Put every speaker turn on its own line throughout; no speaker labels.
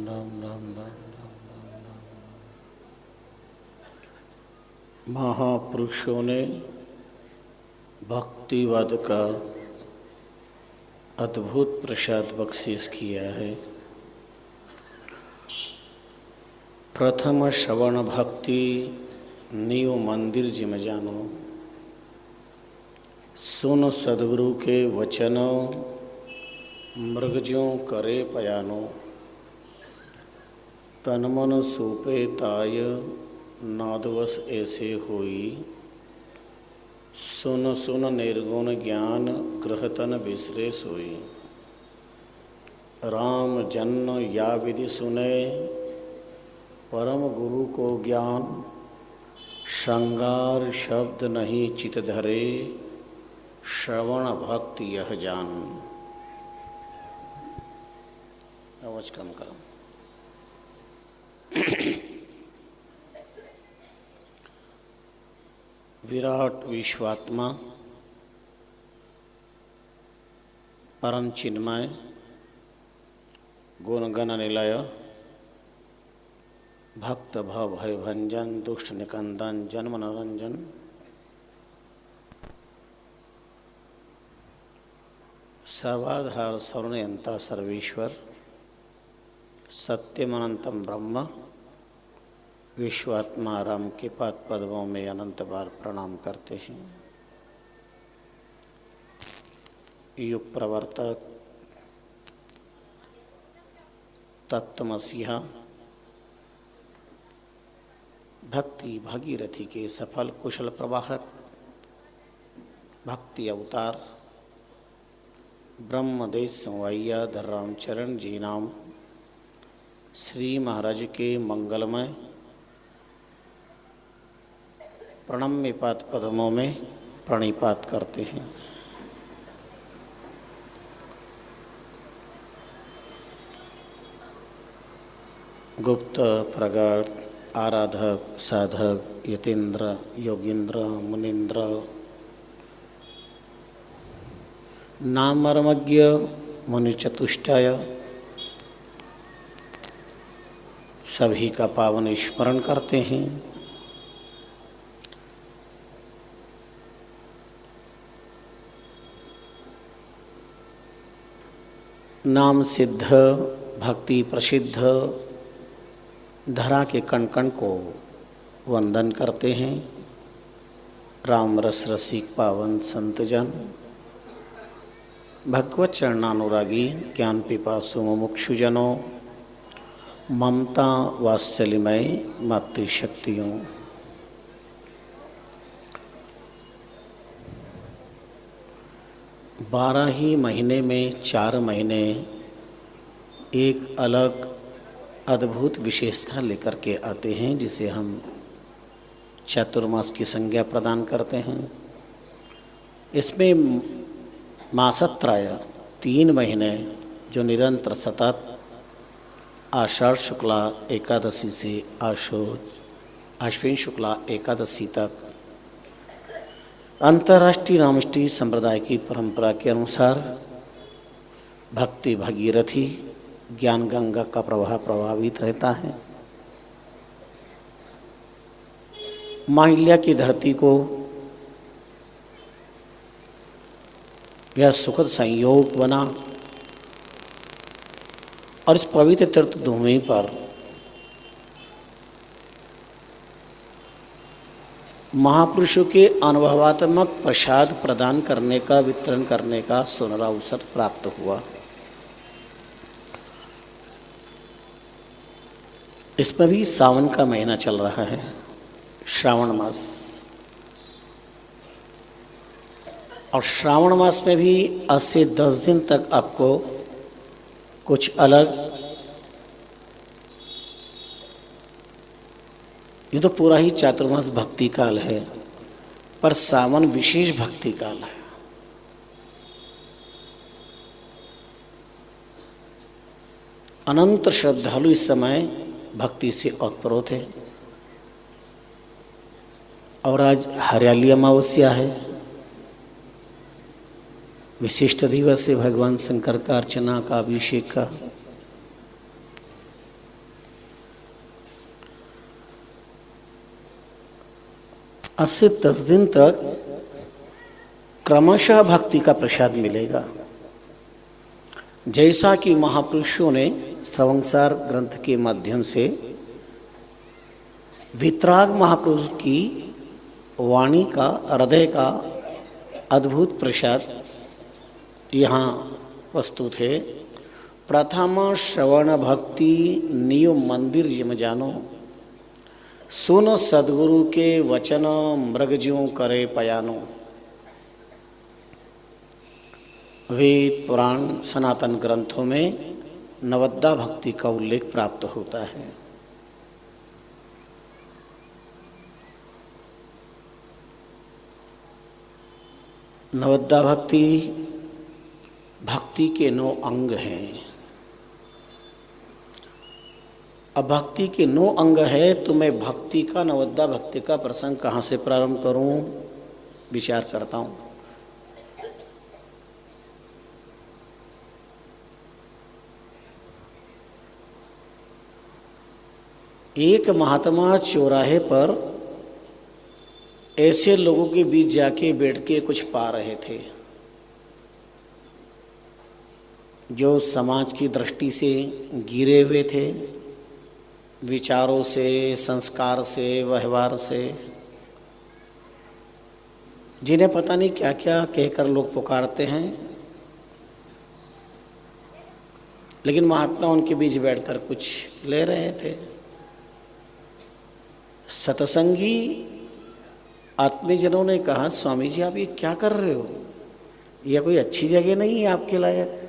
राम राम राम। महापुरुषों ने भक्तिवाद का अद्भुत प्रसाद बख्शीश किया है। प्रथम श्रवण भक्ति नीव मंदिर जिम जानो, सुन सद्गुरु के वचनों मृगज्यों करे पयानो, तन मन सूपे ताय नादवश ऐसे होई, सुन सुन निर्गुण ज्ञान ग्रहतन बिसरे सोई। राम जन्म या विधि सुने परम गुरु को ज्ञान, श्रृंगार शब्द नहीं चित धरे श्रवण भक्ति यह जान। आवाज कम करो। विराट विश्वात्मा परम चिन्मय गुणगण निलय, भक्त भव भय भंजन दुष्ट निकंदन जन्म नरंजन, सर्वाधार सर्वनियंता सर्वेश्वर, सत्यमनंतम ब्रह्म विश्वात्मा राम के पाद पद्मों में अनंत बार प्रणाम करते हैं। युग प्रवर्तक तत्वमसीहा भक्ति भागीरथी के सफल कुशल प्रवाहक, भक्ति अवतार ब्रह्मदेश संवैया धर्रामचरण जी नाम श्री महाराज के मंगलमय प्रणम्य पाद पद्मों में प्रणिपात करते हैं। गुप्त प्रगट आराधक साधक यतीन्द्र योगीन्द्र मुनीन्द्र नामर्मज्ञ मुनि चतुष्टय सभी का पावन स्मरण करते हैं। नाम सिद्ध भक्ति प्रसिद्ध धरा के कण कण को वंदन करते हैं। राम रस रसिक पावन संतजन, भगवत चरणानुरागी ज्ञान पिपासु मुमुक्षुजनों, ममता वात्सल्यमय मातृशक्तियों, बारह ही महीने में 4 महीने एक अलग अद्भुत विशेषता लेकर के आते हैं, जिसे हम चातुर्मास की संज्ञा प्रदान करते हैं। इसमें मासत्रय 3 महीने जो निरंतर सतत आषाढ़ शुक्ला एकादशी से आश्विन शुक्ला एकादशी तक अंतर्राष्ट्रीय रामष्टी संप्रदाय की परंपरा के अनुसार भक्ति भगीरथी ज्ञान गंगा का प्रवाह प्रभावित रहता है। माहिल्या की धरती को यह सुखद संयोग बना और इस पवित्र तीर्थ भूमि पर महापुरुषों के अनुभवात्मक प्रसाद प्रदान करने का वितरण करने का सुनहरा अवसर प्राप्त हुआ। इसमें भी सावन का महीना चल रहा है, श्रावण मास, और श्रावण मास में भी 8 से 10 दिन तक आपको कुछ अलग, ये तो पूरा ही चातुर्मास भक्ति काल है, पर सावन विशेष भक्ति काल है। अनंत श्रद्धालु इस समय भक्ति से ओतप्रोत है। और आज हरियाली अमावस्या है, विशिष्ट दिवस है भगवान शंकर का अर्चना का, अभिषेक का। आज से 10 दिन तक क्रमशः भक्ति का प्रसाद मिलेगा। जैसा कि महापुरुषों ने श्रवणसार ग्रंथ के माध्यम से वितराग महापुरुष की वाणी का, हृदय का अद्भुत प्रसाद यहाँ प्रस्तुत है। प्रथम श्रवण भक्ति नियो मंदिर जिम जानो, सुन सद्गुरु के वचन मृगज्यों करे पयानो। वेद पुराण सनातन ग्रंथों में नवद्दा भक्ति का उल्लेख प्राप्त होता है। नवद्दा भक्ति भक्ति के 9 अंग हैं। अब भक्ति के 9 अंग है तो मैं भक्ति का, नवद्दा भक्ति का प्रसंग कहाँ से प्रारंभ करूं, विचार करता हूं। एक महात्मा चौराहे पर ऐसे लोगों के बीच जाके बैठ के कुछ पा रहे थे जो समाज की दृष्टि से गिरे हुए थे, विचारों से, संस्कार से, व्यवहार से, जिन्हें पता नहीं क्या क्या कहकर लोग पुकारते हैं, लेकिन महात्मा उनके बीच बैठकर कुछ ले रहे थे। सत्संगी आत्मीजनों ने कहा, स्वामी जी आप ये क्या कर रहे हो, यह कोई अच्छी जगह नहीं है आपके लायक,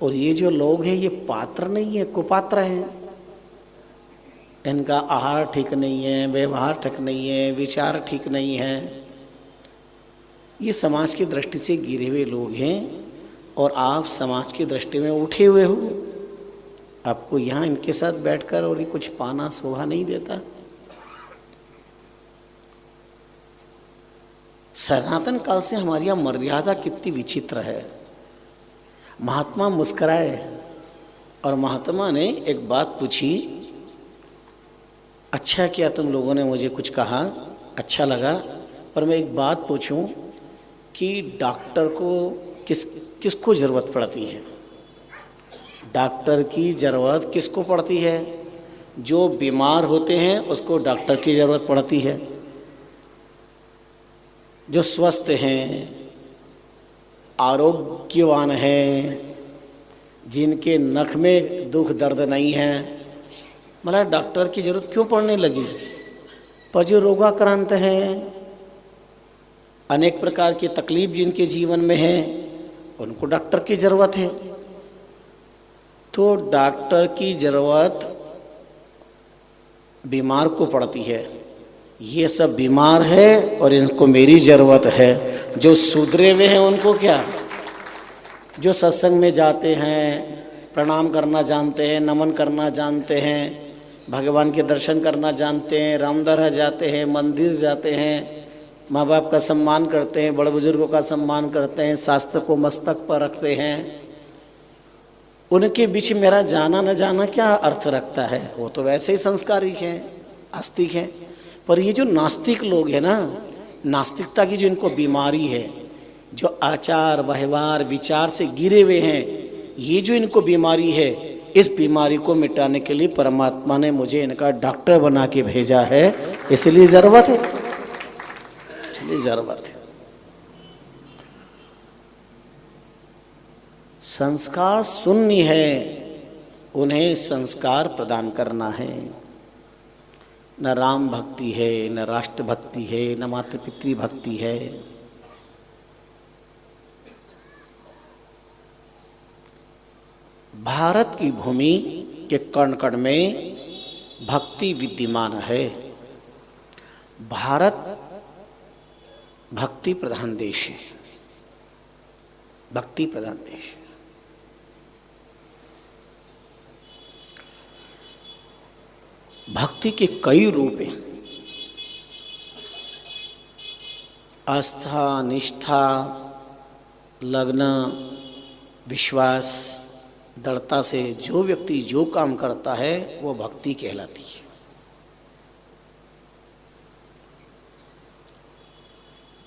और ये जो लोग हैं ये पात्र नहीं है, कुपात्र हैं। इनका आहार ठीक नहीं है, व्यवहार ठीक नहीं है, विचार ठीक नहीं है, ये समाज की दृष्टि से गिरे हुए लोग हैं और आप समाज की दृष्टि में उठे हुए हो। आपको यहाँ इनके साथ बैठकर और ये कुछ पाना शोभा नहीं देता। सनातन काल से हमारी यह मर्यादा कितनी विचित्र है। महात्मा मुस्कुराए और महात्मा ने एक बात पूछी, अच्छा किया तुम लोगों ने मुझे कुछ कहा, अच्छा लगा, पर मैं एक बात पूछूं कि डॉक्टर को किसको ज़रूरत पड़ती है? डॉक्टर की ज़रूरत किसको पड़ती है? जो बीमार होते हैं उसको डॉक्टर की ज़रूरत पड़ती है। जो स्वस्थ हैं, आरोग्यवान हैं, जिनके नख में दुख दर्द नहीं है, मतलब डॉक्टर की ज़रूरत क्यों पड़ने लगी? पर जो रोगाक्रांत हैं, अनेक प्रकार की तकलीफ जिनके जीवन में है, उनको डॉक्टर की ज़रूरत है। तो डॉक्टर की ज़रूरत बीमार को पड़ती है। ये सब बीमार है और इनको मेरी ज़रूरत है। जो सुधरे हुए हैं उनको क्या, जो सत्संग में जाते हैं, प्रणाम करना जानते हैं, नमन करना जानते हैं, भगवान के दर्शन करना जानते हैं, रामदरगाह जाते हैं, मंदिर जाते हैं, माँ बाप का सम्मान करते हैं, बड़े बुजुर्गों का सम्मान करते हैं, शास्त्र को मस्तक पर रखते हैं, उनके बीच मेरा जाना न जाना क्या अर्थ रखता है? वो तो वैसे ही संस्कारिक हैं, आस्तिक हैं। पर ये जो नास्तिक लोग हैं ना, नास्तिकता की जो इनको बीमारी है, जो आचार व्यवहार विचार से गिरे हुए हैं, ये जो इनको बीमारी है, इस बीमारी को मिटाने के लिए परमात्मा ने मुझे इनका डॉक्टर बना के भेजा है। इसलिए ज़रूरत है, इसलिए ज़रूरत है। संस्कार शून्य है, उन्हें संस्कार प्रदान करना है। न राम भक्ति है, न राष्ट्र भक्ति है, न मातृ पितृ भक्ति है। भारत की भूमि के कण कण में भक्ति विद्यमान है। भारत भक्ति प्रधान देश है, भक्ति प्रधान देश है। भक्ति के कई रूप हैं। आस्था, निष्ठा, लगन, विश्वास, दृढ़ता से जो व्यक्ति जो काम करता है वो भक्ति कहलाती है।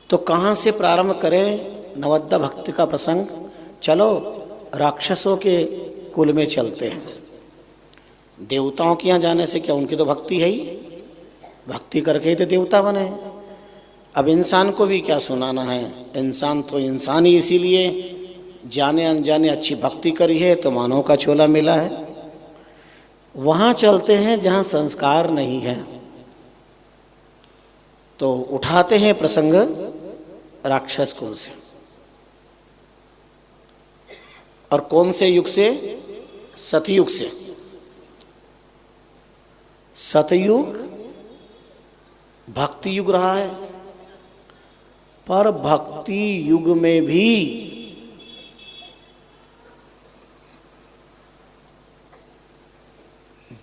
तो कहाँ से प्रारंभ करें नवद्दा भक्ति का प्रसंग? चलो राक्षसों के कुल में चलते हैं। देवताओं के यहाँ जाने से क्या, उनकी तो भक्ति है ही, भक्ति करके ही तो देवता बने। अब इंसान को भी क्या सुनाना है, इंसान तो इंसान ही इसीलिए जाने अनजाने अच्छी भक्ति करी है तो मानव का चोला मिला है। वहाँ चलते हैं जहाँ संस्कार नहीं है। तो उठाते हैं प्रसंग राक्षस कुल से। और कौन से युग से? सतयुग से। सतयुग भक्ति युग रहा है, पर भक्ति युग में भी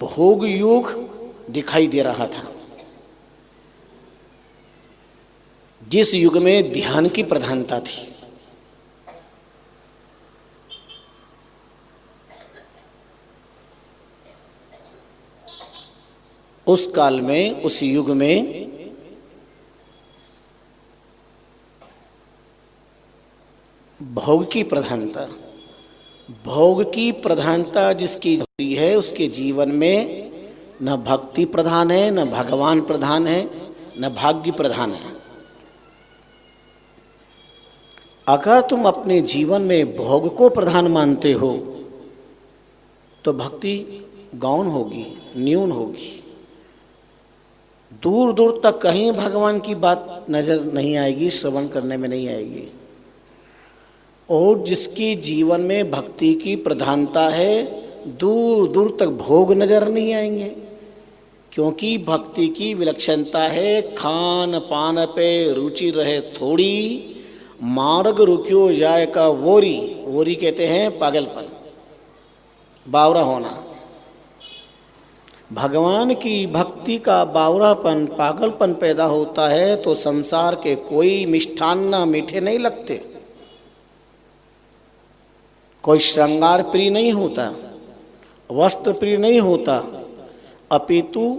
भोग युग दिखाई दे रहा था, जिस युग में ध्यान की प्रधानता थी। उस काल में, उस युग में भोग की प्रधानता, भोग की प्रधानता जिसकी होती है उसके जीवन में न भक्ति प्रधान है, न भगवान प्रधान है, न भाग्य प्रधान है। अगर तुम अपने जीवन में भोग को प्रधान मानते हो तो भक्ति गौण होगी, न्यून होगी। दूर दूर तक कहीं भगवान की बात नजर नहीं आएगी, श्रवण करने में नहीं आएगी। और जिसकी जीवन में भक्ति की प्रधानता है, दूर दूर तक भोग नजर नहीं आएंगे, क्योंकि भक्ति की विलक्षणता है खान पान पे रुचि रहे थोड़ी, मार्ग रुकियो जाए का वोरी। वोरी कहते हैं पागलपन, बावरा होना। भगवान की भक्ति का बावरापन, पागलपन पैदा होता है तो संसार के कोई मिष्ठान्न मीठे नहीं लगते, कोई श्रृंगार प्रिय नहीं होता, वस्त्र प्रिय नहीं होता, अपितु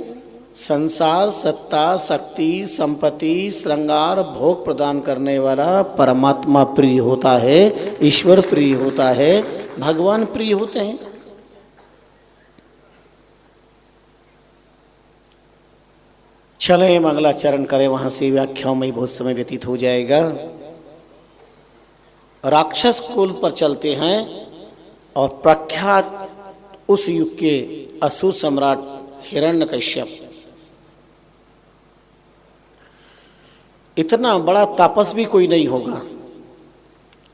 संसार सत्ता शक्ति संपत्ति श्रृंगार भोग प्रदान करने वाला परमात्मा प्रिय होता है, ईश्वर प्रिय होता है, भगवान प्रिय होते हैं। चले हम अगला चरण करें, वहां से व्याख्याओं में बहुत समय व्यतीत हो जाएगा। राक्षस कुल पर चलते हैं और प्रख्यात उस युग के असुर सम्राट हिरण्यकश्यप, इतना बड़ा तपस्वी कोई नहीं होगा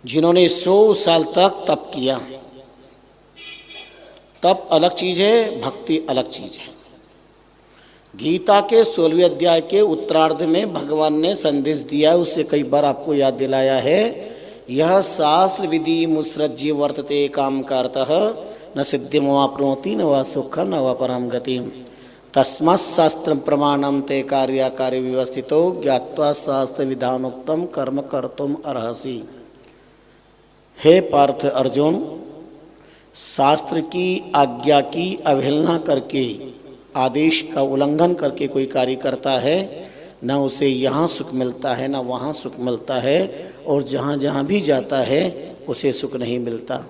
जिन्होंने 100 साल तक तप किया। तप अलग चीज है, भक्ति अलग चीज है। गीता के 16वें अध्याय के उत्तरार्ध में भगवान ने संदेश दिया, उससे कई बार आपको याद दिलाया है। यह शास्त्र विधि मुसृज्य वर्तते काम कारतः न सिद्धिमवाप्नोति न वा सुखं न वा परां गतिं तस्मात् शास्त्र प्रमाणम ते कार्य व्यवस्थितो ज्ञात्वा शास्त्र विधानोक्तम कर्म कर्तुम अर्हसि। हे पार्थ अर्जुन, शास्त्र की आज्ञा की अवहेलना करके, आदेश का उल्लंघन करके कोई कार्य करता है, न उसे यहाँ सुख मिलता है न वहाँ सुख मिलता है, और जहाँ जहाँ भी जाता है उसे सुख नहीं मिलता।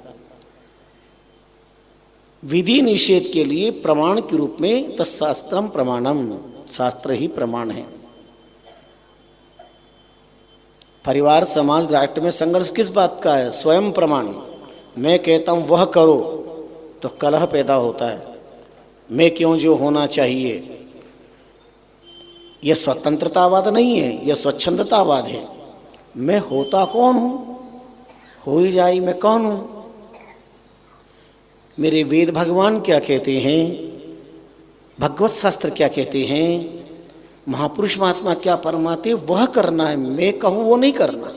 विधि निषेध के लिए प्रमाण के रूप में तत्शास्त्रम प्रमाणम, शास्त्र ही प्रमाण है। परिवार समाज राष्ट्र में संघर्ष किस बात का है? स्वयं प्रमाण। मैं कहता हूँ वह करो तो कलह पैदा होता है, मैं क्यों जो होना चाहिए। यह स्वतंत्रतावाद नहीं है, यह स्वच्छंदतावाद है। मैं होता कौन हूँ, हो ही जाए, मैं कौन हूँ। मेरे वेद भगवान क्या कहते हैं, भगवत शास्त्र क्या कहते हैं, महापुरुष महात्मा क्या फरमाते, वह करना है। मैं कहूँ वो नहीं करना।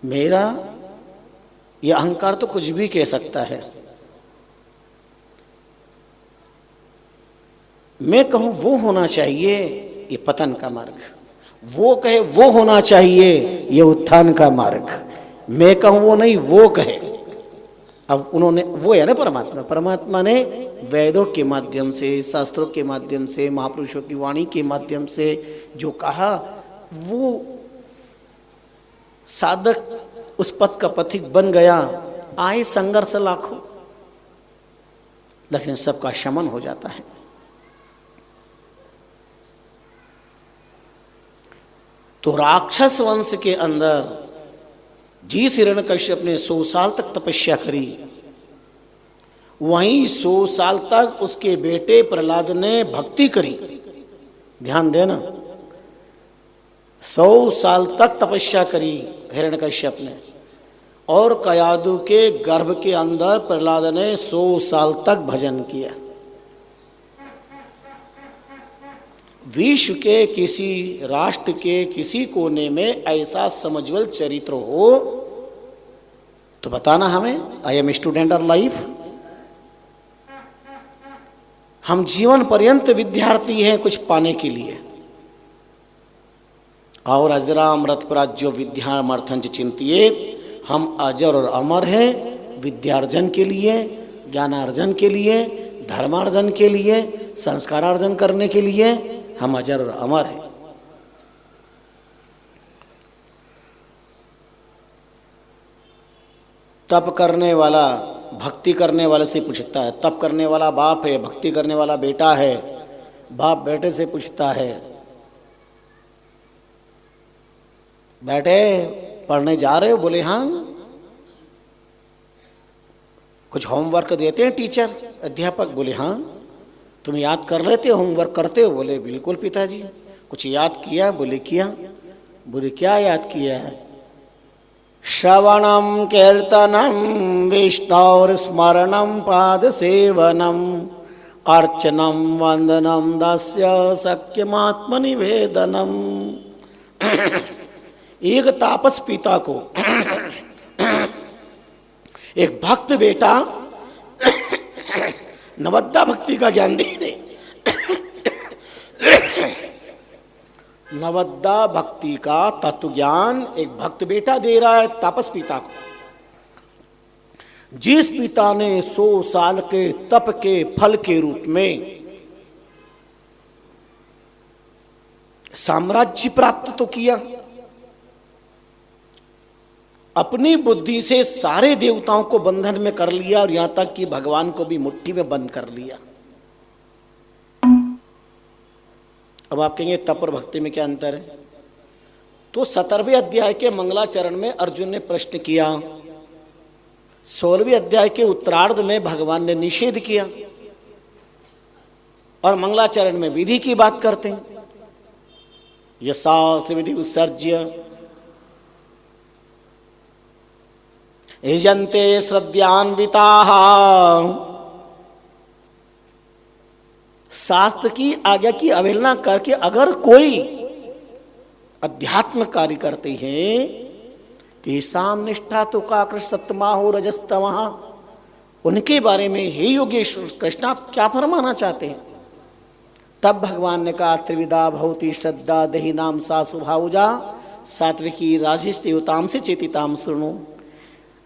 मेरा यह अहंकार तो कुछ भी कह सकता है। मैं कहूँ वो होना चाहिए, ये पतन का मार्ग। वो कहे वो होना चाहिए, ये उत्थान का मार्ग। मैं कहूँ वो नहीं, वो कहे। अब उन्होंने, वो है ना परमात्मा, परमात्मा ने वेदों के माध्यम से, शास्त्रों के माध्यम से, महापुरुषों की वाणी के माध्यम से जो कहा, वो साधक उस पथ का पथिक बन गया, आए संघर्ष लाखों, लेकिन सबका शमन हो जाता है। तो राक्षस वंश के अंदर जिस हिरण्यकश्यप ने 100 साल तक तपस्या करी, वहीं 100 साल तक उसके बेटे प्रहलाद ने भक्ति करी। ध्यान देना, 100 साल तक तपस्या करी हिरण्यकश्यप ने, और कयादु के गर्भ के अंदर प्रहलाद ने 100 साल तक भजन किया। विश्व के किसी राष्ट्र के किसी कोने में ऐसा समझवल चरित्र हो तो बताना हमें। I am student of life. हम जीवन पर्यंत विद्यार्थी हैं कुछ पाने के लिए, और अजरामृत प्राज्यो विद्यामर्थं च चिंतियेत्, हम अजर और अमर हैं विद्यार्जन के लिए, ज्ञानार्जन के लिए, धर्मार्जन के लिए, संस्कारार्जन करने के लिए हम अजर और अमर हैं। तप करने वाला भक्ति करने वाले से पूछता है, तप करने वाला बाप है, भक्ति करने वाला बेटा है, बाप बेटे से पूछता है, बेटे पढ़ने जा रहे हो? बोले हाँ। कुछ होमवर्क देते हैं टीचर अध्यापक? बोले हाँ। तुम याद कर लेते हो, होमवर्क करते हो? बोले बिल्कुल पिताजी। कुछ याद किया? बोले किया। बोले क्या याद किया है? श्रवणम कीर्तनम विष्णुर स्मरणम पाद सेवनम अर्चनम वंदनम दास्य सख्यमात्म निवेदनम। एक तापस पिता को एक भक्त बेटा नवद्दा भक्ति का ज्ञान दे रहे, नवद्दा भक्ति का तत्व ज्ञान एक भक्त बेटा दे रहा है तापस पिता को। जिस पिता ने 100 साल के तप के फल के रूप में साम्राज्य प्राप्त तो किया, अपनी बुद्धि से सारे देवताओं को बंधन में कर लिया, और यहां तक कि भगवान को भी मुट्ठी में बंद कर लिया। अब आप कहेंगे तप और भक्ति में क्या अंतर है? तो 17वें अध्याय के मंगलाचरण में अर्जुन ने प्रश्न किया, 16वें अध्याय के उत्तरार्ध में भगवान ने निषेध किया, और मंगलाचरण में विधि की बात करते हैं। यह शास्त्र विधि उत्सर्ज्य यजन्ते श्रद्धान्विताः, शास्त्र की आज्ञा की अवहेलना करके अगर कोई अध्यात्म कार्य करते हैं, तेषां निष्ठा तो का कृष्ण सप्तमा हो रजस्तमः, उनके बारे में हे योगेश्वर कृष्ण आप क्या फरमाना चाहते हैं? तब भगवान ने कहा, त्रिविधा भवति श्रद्धा देहि नाम सा स्वभावजा, सात्विकी राजसी देवताम से चेतिताम शृणु।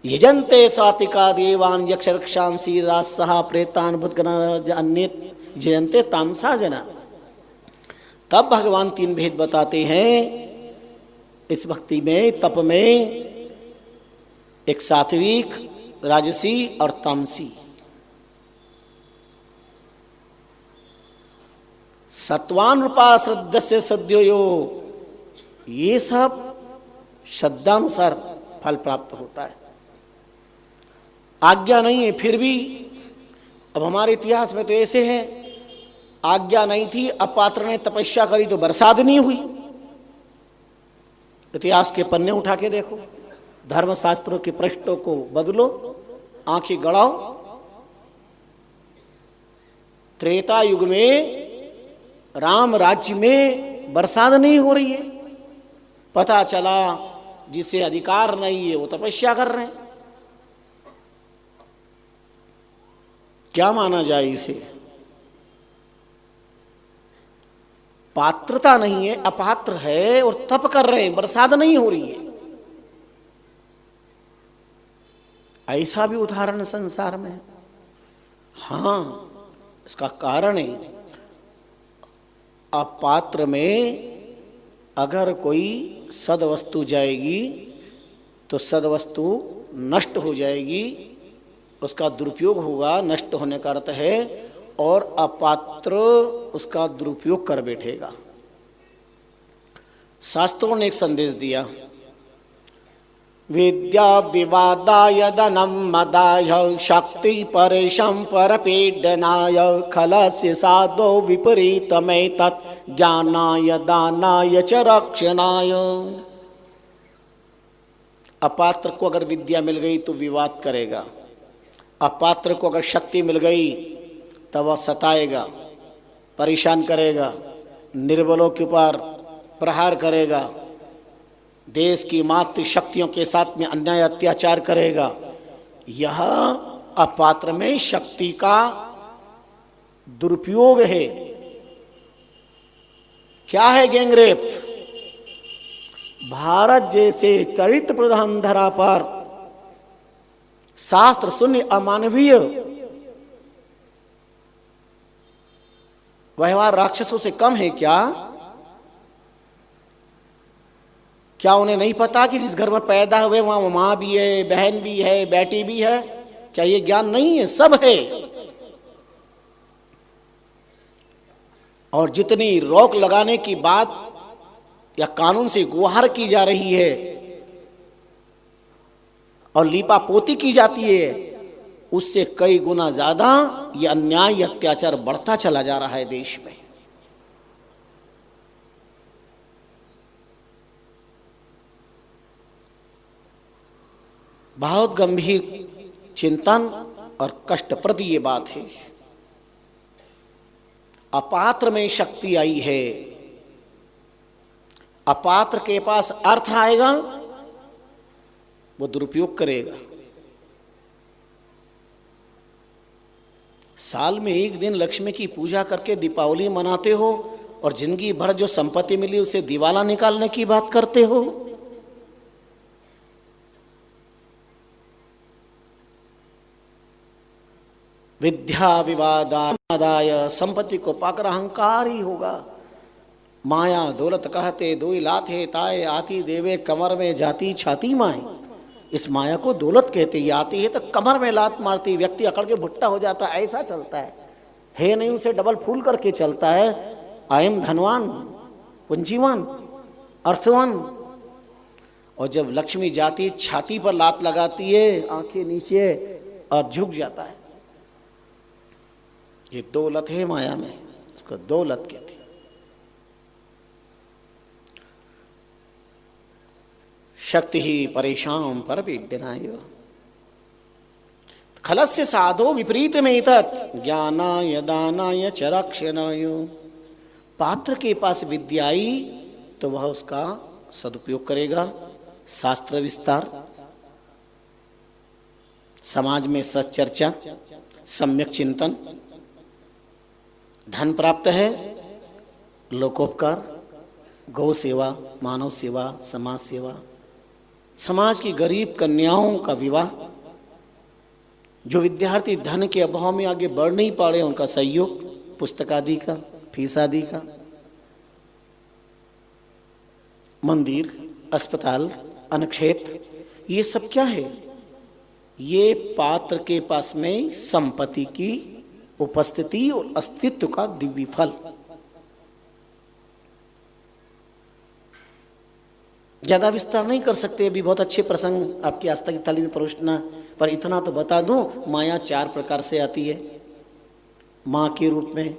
यजन्ते सात्विका देवान यक्ष रक्षांसी राजसहा प्रेतान भूतगण अन्य जयन्ते तामसा जना। तब भगवान 3 भेद बताते हैं इस भक्ति में, तप में, एक सात्विक, राजसी और तामसी। सत्वान रूपा श्रद्धा से सद्योयो, ये सब श्रद्धानुसार फल प्राप्त होता है। आज्ञा नहीं है फिर भी, अब हमारे इतिहास में तो ऐसे है, आज्ञा नहीं थी, अपात्र ने तपस्या करी तो बरसात नहीं हुई। इतिहास के पन्ने उठा के देखो, धर्मशास्त्रों के पृष्ठों को बदलो, आंखें गड़ाओ। त्रेता युग में राम राज्य में बरसात नहीं हो रही है, पता चला जिसे अधिकार नहीं है वो तपस्या कर रहे हैं। क्या माना जाए इसे? पात्रता नहीं है, अपात्र है और तप कर रहे हैं, बरसात नहीं हो रही है। ऐसा भी उदाहरण संसार में। हाँ, इसका कारण है अपात्र में अगर कोई सद वस्तु जाएगी तो सद्वस्तु नष्ट हो जाएगी, उसका दुरुपयोग होगा, नष्ट होने का अर्थ है, और अपात्र उसका दुरुपयोग कर बैठेगा। शास्त्रों ने एक संदेश दिया, विद्या विवादाय धनम मदाय शक्ति परेशम परपीडनाय खलस्य साधो विपरीतमय तत् ज्ञानाय दानाय च रक्षणाय। अपात्र को अगर विद्या मिल गई तो विवाद करेगा, अपात्र को अगर शक्ति मिल गई तब वह सताएगा, परेशान करेगा, निर्बलों के ऊपर प्रहार करेगा, देश की मातृ शक्तियों के साथ में अन्याय अत्याचार करेगा। यह अपात्र में शक्ति का दुरुपयोग है। क्या है गैंगरेप? भारत जैसे चरित्र प्रधान धरा पर शास्त्र शून्य अमानवीय व्यवहार राक्षसों से कम है क्या? क्या उन्हें नहीं पता कि जिस घर में पैदा हुए वहां मां भी है, बहन भी है, बेटी भी है? क्या ये ज्ञान नहीं है? सब है। और जितनी रोक लगाने की बात या कानून से गुहार की जा रही है और लीपापोती की जाती है, उससे कई गुना ज्यादा ये अन्याय अत्याचार बढ़ता चला जा रहा है देश में। बहुत गंभीर चिंतन और कष्टप्रद ये बात है। अपात्र में शक्ति आई है, अपात्र के पास अर्थ आएगा, वो दुरुपयोग करेगा। साल में एक दिन लक्ष्मी की पूजा करके दीपावली मनाते हो और जिंदगी भर जो संपत्ति मिली उसे दिवाला निकालने की बात करते हो। विद्या विवादाय संपत्ति को पाकर अहंकार ही होगा। माया दौलत कहते दो लात है ताए आती देवे कमर में जाती छाती माए। इस माया को दौलत कहते, ये आती है तो कमर में लात मारती, व्यक्ति अकड़ के भुट्टा हो जाता है। ऐसा चलता है नहीं, उसे डबल फूल करके चलता है। आई एम धनवान, पूंजीवान, अर्थवान। और जब लक्ष्मी जाती छाती पर लात लगाती है, आंखें नीचे और झुक जाता है। ये दौलत है माया में, इसको दौलत कहती। शक्ति ही परेशान पर पीडनाय खलस्य साधो विपरीत में तत् ज्ञानाय दानाय च रक्षणाय। पात्र के पास विद्या आई तो वह उसका सदुपयोग करेगा। शास्त्र विस्तार, समाज में सच्चर्चा, सम्यक चिंतन, धन प्राप्त है, लोकोपकार, गौ सेवा, मानव सेवा, समाज सेवा, समाज की गरीब कन्याओं का विवाह, जो विद्यार्थी धन के अभाव में आगे बढ़ नहीं पा रहे उनका सहयोग, पुस्तक आदि का, फीस आदि का, मंदिर, अस्पताल, अन्नक्षेत्र, ये सब क्या है? ये पात्र के पास में संपत्ति की उपस्थिति और अस्तित्व का दिव्य फल। ज्यादा विस्तार नहीं कर सकते, अभी बहुत अच्छे प्रसंग आपकी आस्था की थाली में परोसना, पर इतना तो बता दूं, माया 4 प्रकार से आती है। माँ के रूप में,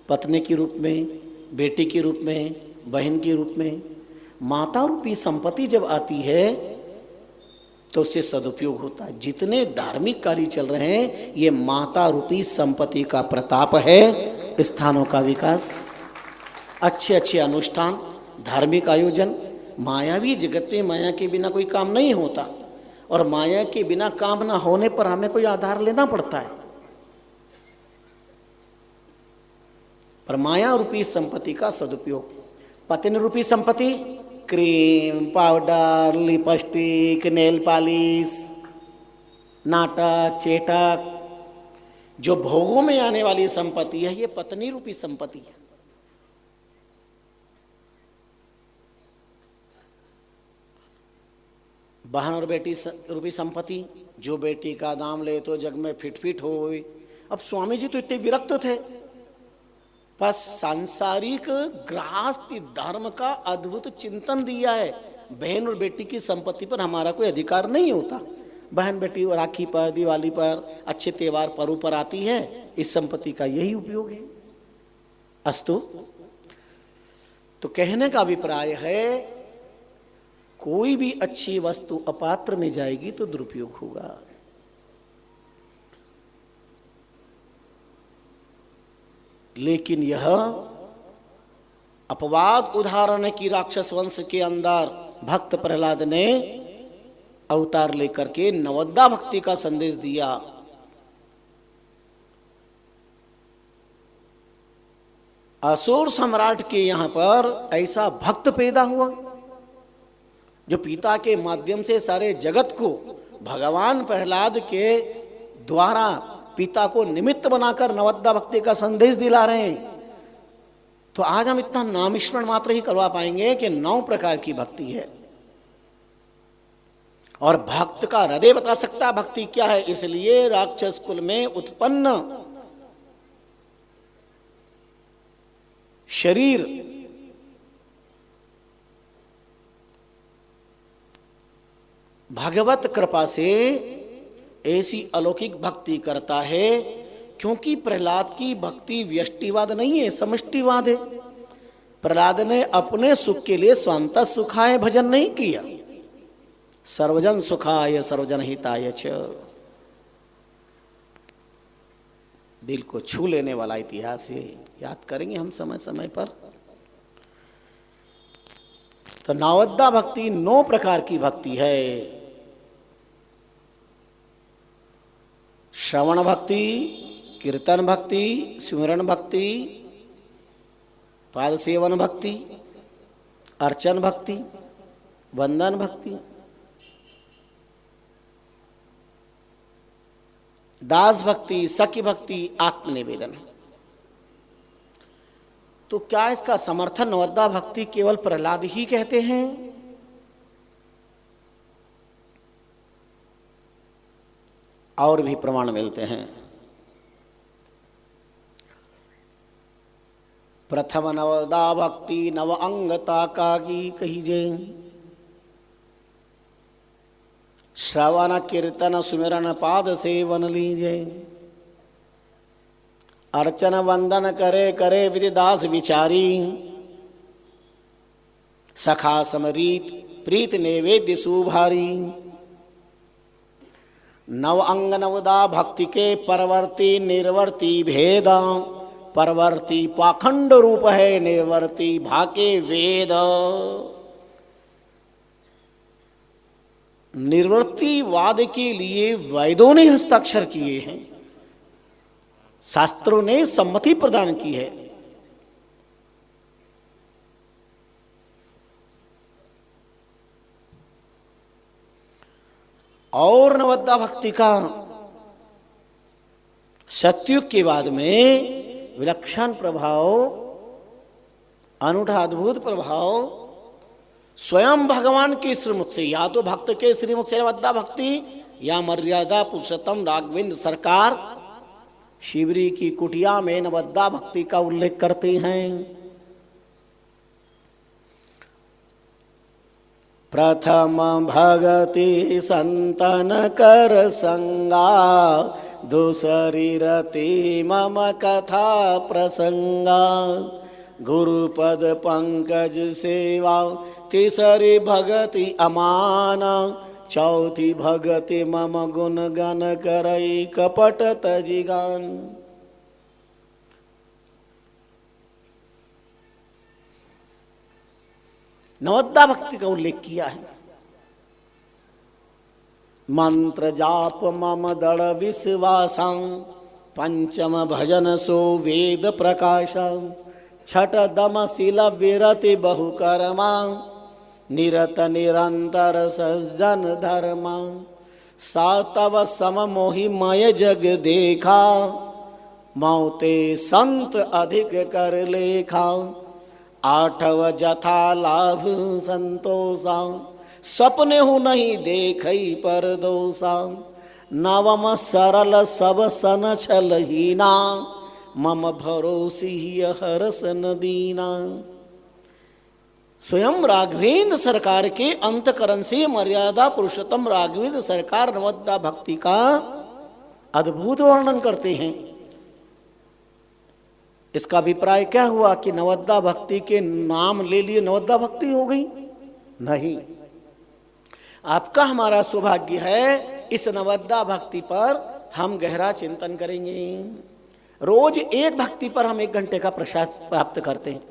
पत्नी के रूप में, बेटी के रूप में, बहन के रूप में। माता रूपी संपत्ति जब आती है तो उससे सदुपयोग होता है। जितने धार्मिक कार्य चल रहे हैं ये माता रूपी संपत्ति का प्रताप है। स्थानों का विकास, अच्छे अच्छे अनुष्ठान, धार्मिक आयोजन। मायावी जगत में माया के बिना कोई काम नहीं होता, और माया के बिना काम ना होने पर हमें कोई आधार लेना पड़ता है। पर माया रूपी संपत्ति का सदुपयोग, पत्नी रूपी संपत्ति, cream, powder, lipstick, nail polish, नाटक, चेटक, जो भोगों में आने वाली संपत्ति है, ये पत्नी रूपी संपत्ति है। बहन और बेटी रूपी संपत्ति, जो बेटी का दाम ले तो जग में फिट फिट हो। अब स्वामी जी तो इतने विरक्त थे, पर सांसारिक गृहस्थ धर्म का अद्भुत चिंतन दिया है। बहन और बेटी की संपत्ति पर हमारा कोई अधिकार नहीं होता। बहन बेटी राखी पर, दिवाली पर, अच्छे त्योहार पर्व पर आती है, इस संपत्ति का यही उपयोग है। अस्तु, तो कहने का अभिप्राय है कोई भी अच्छी वस्तु अपात्र में जाएगी तो दुरुपयोग होगा। लेकिन यह अपवाद उदाहरण है कि राक्षस वंश के अंदर भक्त प्रहलाद ने अवतार लेकर के नवद्दा भक्ति का संदेश दिया। असुर सम्राट के यहां पर ऐसा भक्त पैदा हुआ जो पिता के माध्यम से सारे जगत को भगवान प्रहलाद के द्वारा पिता को निमित्त बनाकर नवद्दा भक्ति का संदेश दिला रहे हैं। तो आज हम इतना नामस्मरण मात्र ही करवा पाएंगे कि 9 प्रकार की भक्ति है, और भक्त का हृदय बता सकता है भक्ति क्या है। इसलिए राक्षस कुल में उत्पन्न शरीर भगवत कृपा से ऐसी अलौकिक भक्ति करता है, क्योंकि प्रहलाद की भक्ति व्यष्टिवाद नहीं है, समष्टिवाद है। प्रहलाद ने अपने सुख के लिए स्वांत सुखाय भजन नहीं किया, सर्वजन सुखाय सर्वजन हिताय च। दिल को छू लेने वाला इतिहास है, याद करेंगे हम समय समय पर। तो नवद्दा भक्ति 9 प्रकार की भक्ति है। श्रवण भक्ति, कीर्तन भक्ति, स्मरण भक्ति, पाद सेवन भक्ति, अर्चन भक्ति, वंदन भक्ति, दास भक्ति, सखी भक्ति, आत्मनिवेदन। तो क्या इसका समर्थन नवद्दा भक्ति केवल प्रहलाद ही कहते हैं? और भी प्रमाण मिलते हैं। प्रथम नवद्दा भक्ति नव अंगता कागी कहीजे, श्रवण कीर्तन सुमिरन पाद सेवन लीजे, अर्चन वंदन करे करे विधि दास विचारी, सखा समरीत प्रीत नैवेद्य सुभारी। नव अंग नवदा भक्ति के परवर्ती निर्वर्ती भेद, परवर्ती पाखंड रूप है, निर्वर्ती भाके वेद। निर्वर्तीवाद के लिए वैदों ने हस्ताक्षर किए हैं, शास्त्रों ने सम्मति प्रदान की है। और नवद्दा भक्ति का सतयुग के बाद में विलक्षण प्रभाव, अनूठा अद्भुत प्रभाव स्वयं भगवान के श्रीमुख से, या तो भक्त के श्रीमुख से नवद्दा भक्ति, या मर्यादा पुरुषोत्तम राघवेंद्र सरकार शिवरी की कुटिया में नवद्दा भक्ति का उल्लेख करते हैं। प्रथम भगति संतन कर संगा, दूसरी रति मम कथा प्रसंगा, गुरुपद पंकज सेवा, तीसरी भगति अमाना, चौथी भगति मम गुण गण करई कपट तजिगान। नवद्दा भक्ति का उल्लेख किया है। मंत्र जाप मम दृढ़ विश्वासं, पंचम भजन सो वेद प्रकाशं, छठ दम शील विरति बहुकर्मा, निरत निरंतर सज्जन धर्मा, सातव सम मोहि मय जग देखा, मौते संत अधिक कर लेखा, आठव जथा लाभ संतोषा, सपने हूँ नहीं देखई पर दोषा, नवम सरल सब सन छलहीना, मम भरोसी हरस नदीना। स्वयं राघवेंद्र सरकार के अंतकरण से मर्यादा पुरुषोत्तम राघवेंद्र सरकार नवद्दा भक्ति का अद्भुत वर्णन करते हैं। इसका अभिप्राय क्या हुआ कि नवद्दा भक्ति के नाम ले लिए नवद्दा भक्ति हो गई? नहीं, आपका हमारा सौभाग्य है इस नवद्दा भक्ति पर हम गहरा चिंतन करेंगे। रोज एक भक्ति पर हम 1 घंटे का प्रसाद प्राप्त करते हैं।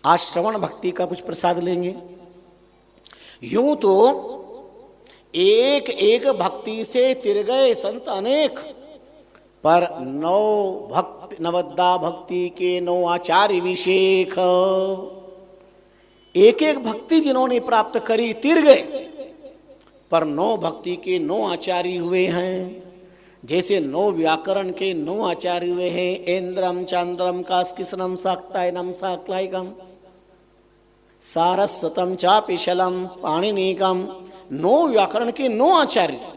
आज श्रवण भक्ति का कुछ प्रसाद लेंगे। यूं तो एक एक भक्ति से तिर गए संत अनेक, पर 9 नवद्दा भक्ति के 9 आचार्य विशेष, एक एक भक्ति जिन्होंने प्राप्त करी तिर गए, पर 9 भक्ति के 9 आचार्य हुए हैं। जैसे 9 व्याकरण के 9 आचार्य हुए हैं, इंद्रम चंद्रम कास्किसनम साक्तायनम साक्लायकम सारस्वतम चापिशलम पाणिनीकम, 9 व्याकरण के 9 आचार्य।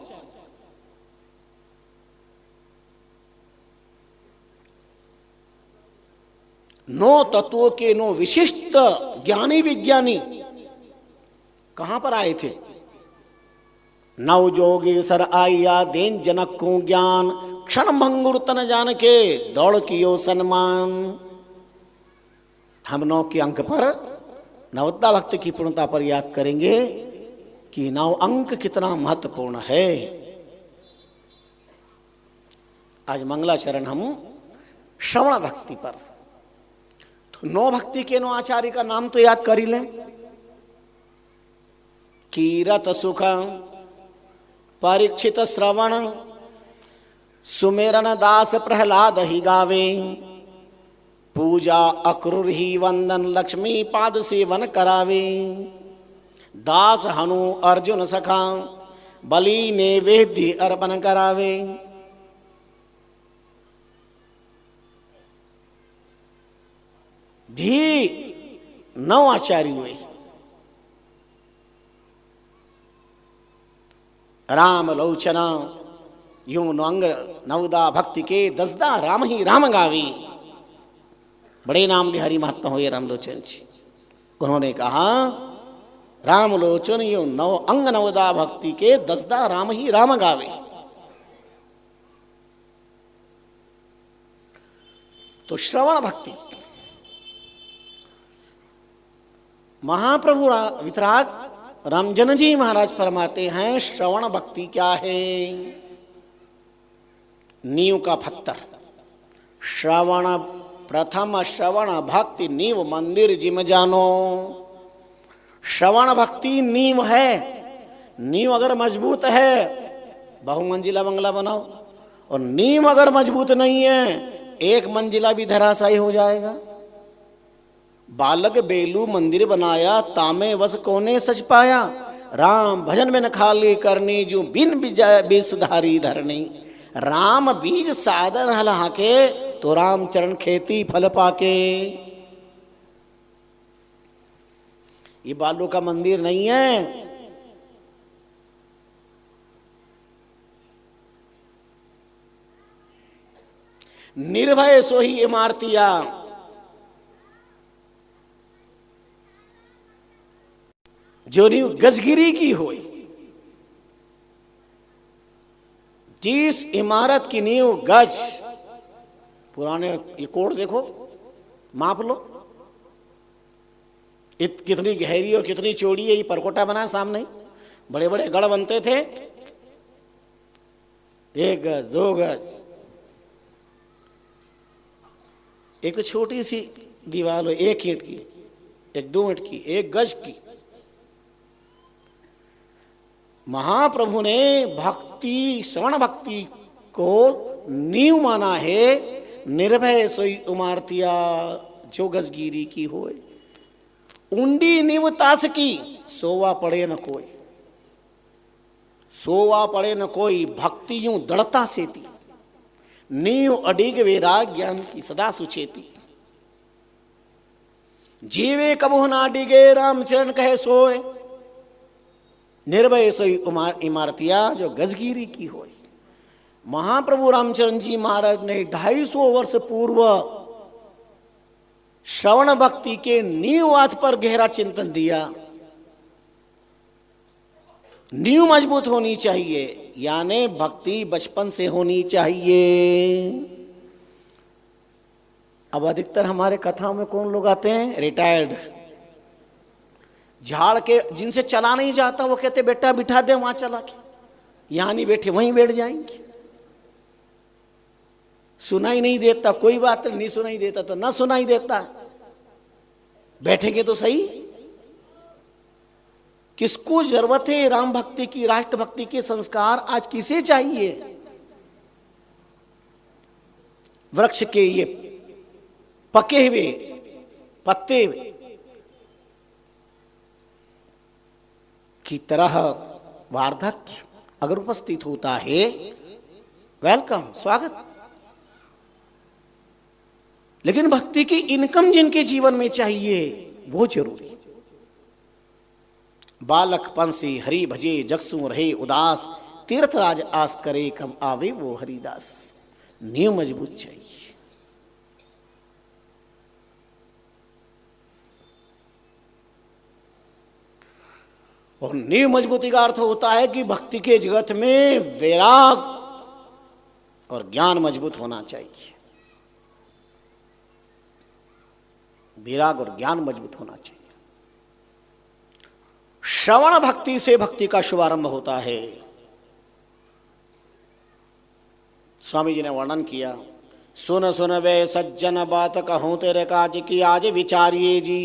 नौ तत्वों के 9 विशिष्ट ज्ञानी विज्ञानी कहां पर आए थे? नव जोगेश्वर आया देन जनक को ज्ञान, क्षण भंगुर तन जान के दौड़ कियो सन्मान। हम 9 के अंक पर नवद्दा भक्ति की पूर्णता पर याद करेंगे कि 9 अंक कितना महत्वपूर्ण है। आज मंगलाचरण हम श्रवण भक्ति पर, तो 9 भक्ति के 9 आचार्य का नाम तो याद कर ही लें। कीरत सुख परीक्षित श्रवण, सुमेरन दास प्रहलाद ही गावे, पूजा अक्रूर ही वंदन लक्ष्मी पाद सेवन करावे, दास हनु अर्जुन सखा बलि नैवेद्य अर्पण करावे। जी 9 आचार्य हुए। राम लोचना यूं नंग नवदा भक्ति के 10दा राम ही राम गावी। बड़े नाम लिहारी महात्मा हुए राम लोचन जी। उन्होंने कहा राम लोचन यूं 9 अंग नवदा भक्ति के 10दा राम ही राम गावे। तो श्रवण भक्ति, महाप्रभु वितराग रामजन जी महाराज फरमाते हैं श्रवण भक्ति क्या है? नींव का पत्थर। श्रवण प्रथम श्रवण भक्ति नींव मंदिर जिम जानो। श्रवण भक्ति नींव है। नींव अगर मजबूत है बहुमंजिला बंगला बनाओ, और नींव अगर मजबूत नहीं है 1 मंजिला भी धराशायी हो जाएगा। बालक बेलू मंदिर बनाया, तामे वस कोने सच पाया, राम भजन में न खाली करनी, जो बिन बीज सुधारी धरनी। राम बीज साधन हल हाके, तो राम चरण खेती फल पाके। ये बालू का मंदिर नहीं है। निर्भय सोही इमारतिया, जो नींव गजगिरी की होई। जिस इमारत की नींव गज, पुराने ये कोड देखो, माप लो कितनी गहरी और कितनी चौड़ी है। ये परकोटा बना सामने, बड़े बड़े गढ़ बनते थे, 1 गज 2 गज। एक तो छोटी सी दीवार हो 1 ईंट की, 1 2 ईंट की, 1 गज की। महाप्रभु ने भक्ति श्रवण भक्ति को नींव माना है। निर्भय सोई उमारतिया, जो गजगिरी की होए। उंडी नींव तास की, सोवा पड़े न कोई। सोवा पड़े न कोई, भक्ति यूं दृढ़ता से थी। नींव अडिग वैराग ज्ञान की सदा सुचेती। जीवे कबहु ना डिगे, रामचरण कहे सोए। निर्भय सोई इमारतिया जो गजगिरी की हो। महाप्रभु रामचंद्र जी महाराज ने 250 वर्ष पूर्व श्रवण भक्ति के नींववाद पर गहरा चिंतन दिया। नींव मजबूत होनी चाहिए, यानी भक्ति बचपन से होनी चाहिए। अब अधिकतर हमारे कथाओं में कौन लोग आते हैं? रिटायर्ड, झाड़ के जिनसे चला नहीं जाता वो कहते बेटा बिठा दे वहां चला के, यहां नहीं बैठे वहीं बैठ जाएंगे। सुनाई नहीं देता कोई बात नहीं सुनाई देता तो ना सुनाई देता, बैठेंगे तो सही। किसको जरूरत है राम भक्ति की, राष्ट्र भक्ति के संस्कार आज किसे चाहिए? वृक्ष के ये पके हुए पत्ते की तरह वार्धक्य अगर उपस्थित होता है, वेलकम, स्वागत। लेकिन भक्ति की इनकम जिनके जीवन में चाहिए वो जरूरी। बालक पंसी हरि भजे जगसु रहे उदास, तीर्थराज आस करे कब आवे वो हरिदास। नींव मजबूत चाहिए। और नींव मजबूती का अर्थ होता है कि भक्ति के जगत में वैराग और ज्ञान मजबूत होना चाहिए। वैराग और ज्ञान मजबूत होना चाहिए। श्रवण भक्ति से भक्ति का शुभारंभ होता है। स्वामी जी ने वर्णन किया, सुन सुन वे सज्जन बात कहूं तेरे काज की आज विचारिये जी।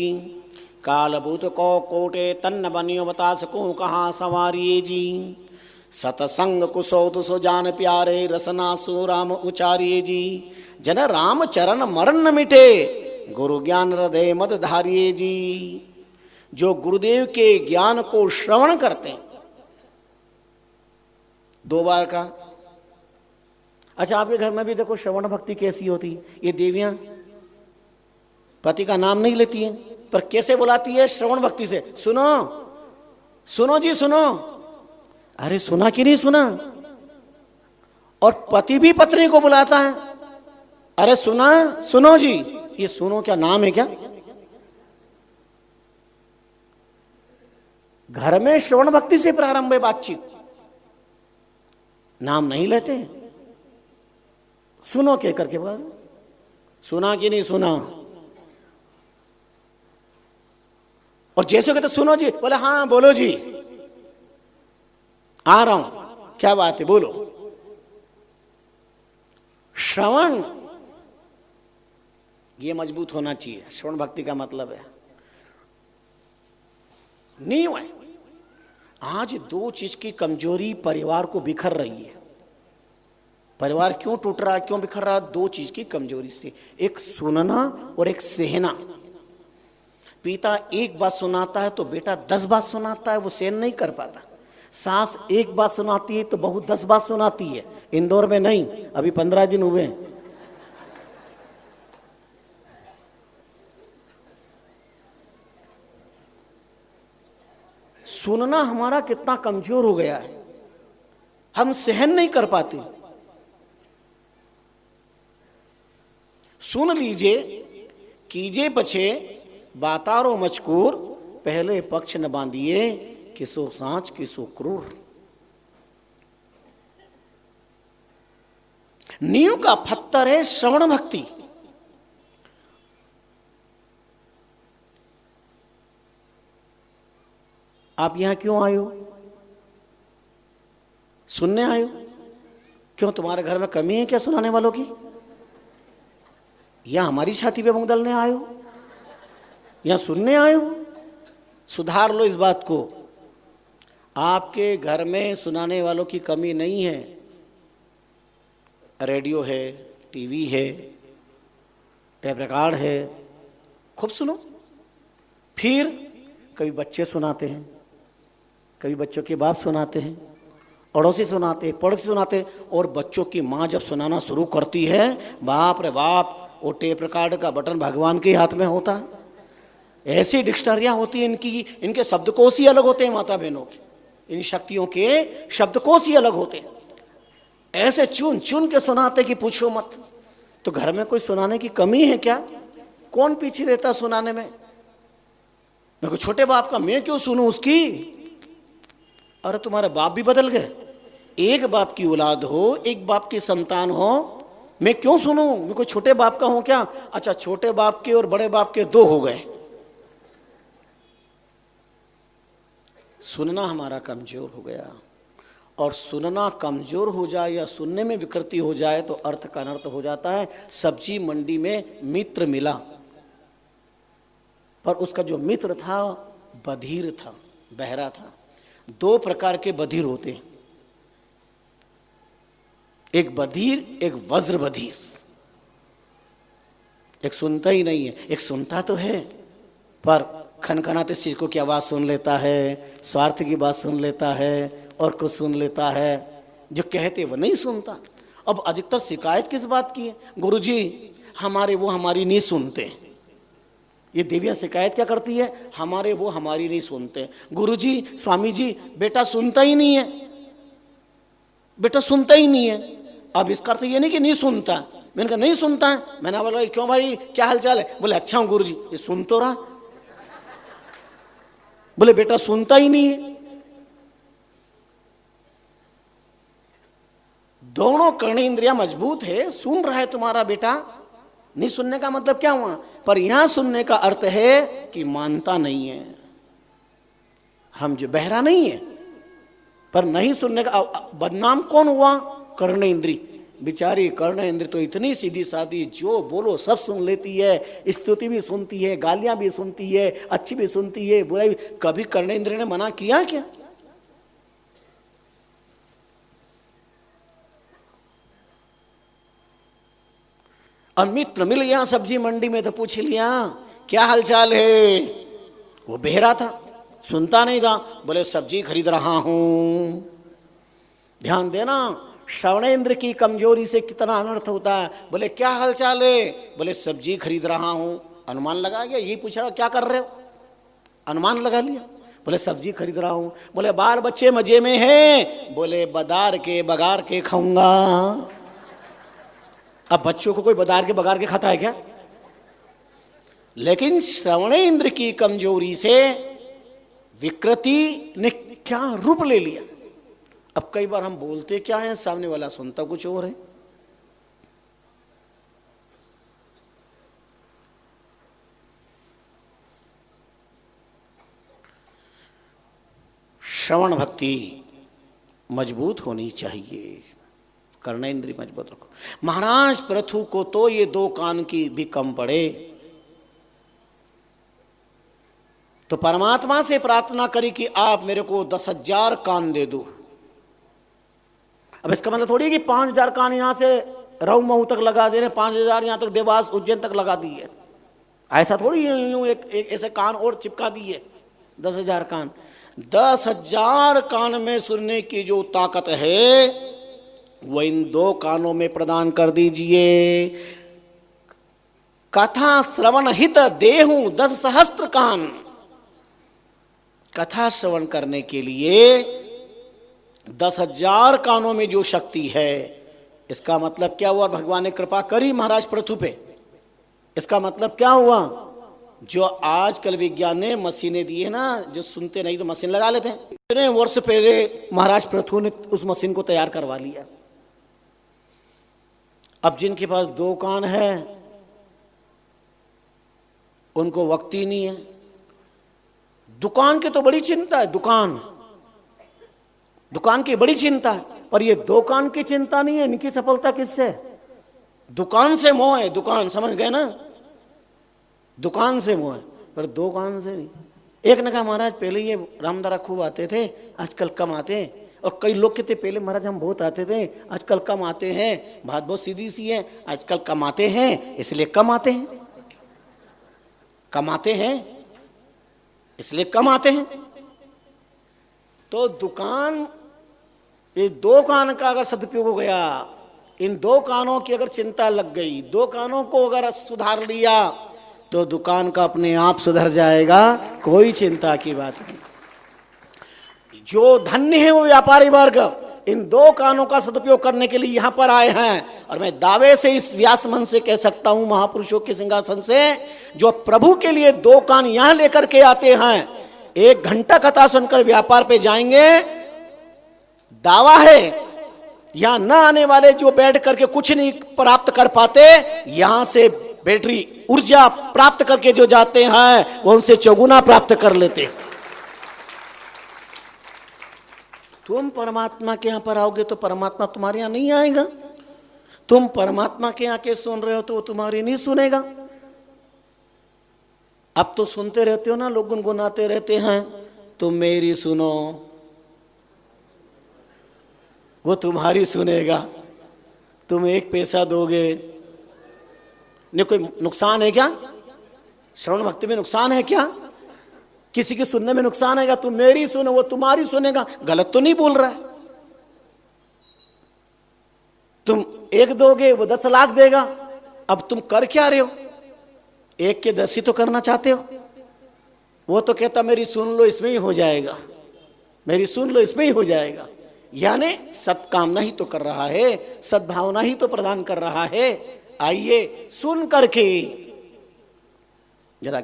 कालभूत को कोटे तन्न बनियो बता सकूं कहाँ संवारिये जी। सतसंग कुसोद सो जान प्यारे रसना सो राम उचारिये जी। जन राम चरण मरण न मिटे गुरु ज्ञान हृदय मद धारिये जी। जो गुरुदेव के ज्ञान को श्रवण करते हैं, 2 बार का। अच्छा, आपके घर में भी देखो श्रवण भक्ति कैसी होती। ये देवियां पति का नाम नहीं लेती हैं, पर कैसे बुलाती है? श्रवण भक्ति से। सुनो सुनो जी सुनो। अरे सुना कि नहीं सुना? और पति भी पत्नी को बुलाता है, अरे सुना सुनो जी। ये सुनो क्या नाम है क्या? घर में श्रवण भक्ति से प्रारंभ है बातचीत, नाम नहीं लेते। सुनो कह करके बोला, सुना कि नहीं सुना? और जैसे कहते सुनो जी, बोले हाँ बोलो जी, आ रहा हूं, क्या बात है बोलो। श्रवण ये मजबूत होना चाहिए। श्रवण भक्ति का मतलब है नींव है। आज 2 चीज की कमजोरी परिवार को बिखर रही है। परिवार क्यों टूट रहा है, क्यों बिखर रहा है? 2 चीज की कमजोरी से, एक सुनना और एक सहना। पिता एक बात सुनाता है तो बेटा 10 बात सुनाता है, वो सहन नहीं कर पाता। सास एक बात सुनाती है तो बहू 10 बात सुनाती है। इंदौर में नहीं, अभी 15 दिन हुए हैं। सुनना हमारा कितना कमजोर हो गया है, हम सहन नहीं कर पाते। सुन लीजिए, कीजे पछे बातारो मचकूर, पहले पक्ष न बांधिए किसो सांच किसो क्रूर। नींव का पत्थर है श्रवण भक्ति। आप यहां क्यों आए हो? सुनने आए हो? क्यों तुम्हारे घर में कमी है क्या सुनाने वालों की? या हमारी छाती पे मूंग डालने आए हो, या सुनने आए हो? सुधार लो इस बात को। आपके घर में सुनाने वालों की कमी नहीं है। रेडियो है, टीवी है, टेप रिकॉर्ड है, खूब सुनो। फिर कभी बच्चे सुनाते हैं, कभी बच्चों के बाप सुनाते हैं, अड़ोसी सुनाते हैं, पड़ोसी सुनाते हैं। और बच्चों की माँ जब सुनाना शुरू करती है, बाप रे बाप, वो टेप रिकॉर्ड का बटन भगवान के हाथ में होता है। ऐसी डिक्शनरियाँ होती हैं इनकी, इनके शब्दकोश ही अलग होते हैं माता बहनों के। इन शक्तियों के शब्दकोश ही अलग होते हैं। ऐसे चुन चुन के सुनाते कि पूछो मत। तो घर में कोई सुनाने की कमी है क्या? कौन पीछे रहता सुनाने में? मैं को छोटे बाप का मैं क्यों सुनूं उसकी? अरे तुम्हारे बाप भी बदल गए, एक बाप की औलाद हो, एक बाप की संतान हो, मैं क्यों सुनूं? मैं कोई छोटे बाप का हूं क्या? अच्छा, छोटे बाप के और बड़े बाप के दो हो गए। सुनना हमारा कमजोर हो गया, और सुनना कमजोर हो जाए या सुनने में विकृति हो जाए तो अर्थ का अनर्थ हो जाता है। सब्जी मंडी में मित्र मिला, पर उसका जो मित्र था बधिर था, बहरा था। दो प्रकार के बधिर होते हैं, एक बधिर, एक वज्र बधिर। एक सुनता ही नहीं है, एक सुनता तो है पर खनखनाते सिक्कों की आवाज सुन लेता है, स्वार्थ की बात सुन लेता है, और कुछ सुन लेता है, जो कहते वो नहीं सुनता। अब अधिकतर शिकायत किस बात की है? गुरुजी हमारे वो हमारी नहीं सुनते। ये देवियां शिकायत क्या करती है? हमारे वो हमारी नहीं सुनते। गुरुजी, स्वामी जी, बेटा सुनता ही नहीं है, बेटा सुनता ही नहीं है। अब इसका अर्थ ये नहीं कि नहीं सुनता। मैंने कहा नहीं सुनता है। मैंने बोला क्यों भाई, क्या हालचाल है? बोले अच्छा हूं गुरुजी। ये सुन तो रहा। बोले बेटा सुनता ही नहीं है। दोनों कर्णेंद्रियां मजबूत है, सुन रहा है तुम्हारा बेटा। नहीं सुनने का मतलब क्या हुआ? पर यहां सुनने का अर्थ है कि मानता नहीं है। हम जो बहरा नहीं है, पर नहीं सुनने का बदनाम कौन हुआ? कर्णेंद्री। बेचारी कर्णेंद्री तो इतनी सीधी सादी, जो बोलो सब सुन लेती है, स्तुति भी सुनती है, गालियां भी सुनती है, अच्छी भी सुनती है, बुराई भी। कभी कर्णेंद्री ने मना किया क्या? और मित्र मिल गया सब्जी मंडी में तो पूछ लिया क्या हालचाल है। वो बहरा था, सुनता नहीं था। बोले सब्जी खरीद रहा हूं। ध्यान देना, श्रवणेंद्र की कमजोरी से कितना अनर्थ होता है। बोले क्या हालचाल है? बोले सब्जी खरीद रहा हूं। अनुमान लगा गया, यही पूछ रहा क्या कर रहे हो? अनुमान लगा लिया। बोले सब्जी खरीद रहा हूं। बोले बाल बच्चे मजे में हैं? बोले बदार के बगार के खाऊंगा। अब बच्चों को कोई बदार के बगार के खाता है क्या? लेकिन श्रवणेंद्र की कमजोरी से विकृति ने क्या रूप ले लिया। अब कई बार हम बोलते क्या है, सामने वाला सुनता कुछ और है। श्रवण भक्ति मजबूत होनी चाहिए, कर्णेंद्रिय मजबूत रखो। महाराज पृथु को तो ये दो कान की भी कम पड़े, तो परमात्मा से प्रार्थना करी कि आप मेरे को 10,000 कान दे दो। अब इसका मतलब थोड़ी है कि 5,000 कान यहां से रहू महू तक लगा दे रहे, 5,000 यहां तक देवास उज्जैन तक लगा दिए। ऐसा थोड़ी यूं एक ऐसे कान और चिपका दिए। 10,000 कान, 10,000 कान में सुनने की जो ताकत है वो इन दो कानों में प्रदान कर दीजिए। कथा श्रवण हित देहु 10 सहस्त्र कान। कथा श्रवण करने के लिए 10,000 कानों में जो शक्ति है, इसका मतलब क्या हुआ? भगवान ने कृपा करी महाराज पृथु पे। इसका मतलब क्या हुआ? जो आजकल विज्ञान ने मशीनें दी है ना, जो सुनते नहीं तो मशीन लगा लेते हैं, इतने वर्ष पहले महाराज पृथु ने उस मशीन को तैयार करवा लिया। अब जिनके पास 2 कान है उनको वक्त ही नहीं है। दुकान की तो बड़ी चिंता है, दुकान की बड़ी चिंता है, पर ये 2 कान की चिंता नहीं है। इनकी सफलता किससे? दुकान से मोह है। दुकान समझ गए ना, दुकान से मोह है, पर 2 कान से नहीं। एक ने कहा महाराज पहले ये रामदारा खूब आते थे, आजकल कम आते हैं। और कई लोग कहते पहले महाराज हम बहुत आते थे, आजकल कम आते हैं। बात बहुत सीधी सी है, आजकल कम आते हैं इसलिए कम आते हैं, कमाते हैं इसलिए कम आते हैं। तो दुकान, ये 2 कान का अगर सदुपयोग हो गया, इन 2 कानों की अगर चिंता लग गई, 2 कानों को अगर सुधार लिया, तो दुकान का अपने आप सुधर जाएगा, कोई चिंता की बात नहीं। जो धन्य है वो व्यापारी वर्ग इन दो कानों का सदुपयोग करने के लिए यहां पर आए हैं। और मैं दावे से इस व्यास मन से कह सकता हूं, महापुरुषों के सिंहासन से, जो प्रभु के लिए दो कान यहां लेकर के आते हैं, 1 घंटा कथा सुनकर व्यापार पे जाएंगे, दावा है यहां न आने वाले जो बैठ करके कुछ नहीं प्राप्त कर पाते, यहां से बैटरी ऊर्जा प्राप्त करके जो जाते हैं वो उनसे चौगुना प्राप्त कर लेते। तुम परमात्मा के यहां पर आओगे तो परमात्मा तुम्हारे यहां नहीं आएगा। तुम परमात्मा के यहां के सुन रहे हो तो वो तुम्हारी नहीं सुनेगा। अब तो सुनते रहते हो ना, लोग गुनगुनाते रहते हैं, तुम मेरी सुनो, वो तुम्हारी सुनेगा। तुम 1 पैसा दोगे, नहीं कोई नुकसान है क्या? श्रवण भक्ति में नुकसान है क्या? किसी के सुनने में नुकसान है क्या? तुम मेरी सुनो, वो तुम्हारी सुनेगा। गलत तो नहीं बोल रहा है। तुम 1 दोगे, वो 10 लाख देगा। अब तुम कर क्या रहे हो? 1 के 10 ही तो करना चाहते हो। वो तो कहता मेरी सुन लो, इसमें ही हो जाएगा, मेरी सुन लो, इसमें ही हो जाएगा। यानी सत्कामना ही तो कर रहा है, सद्भावना ही तो प्रदान कर रहा है। आइए सुन करके जरा।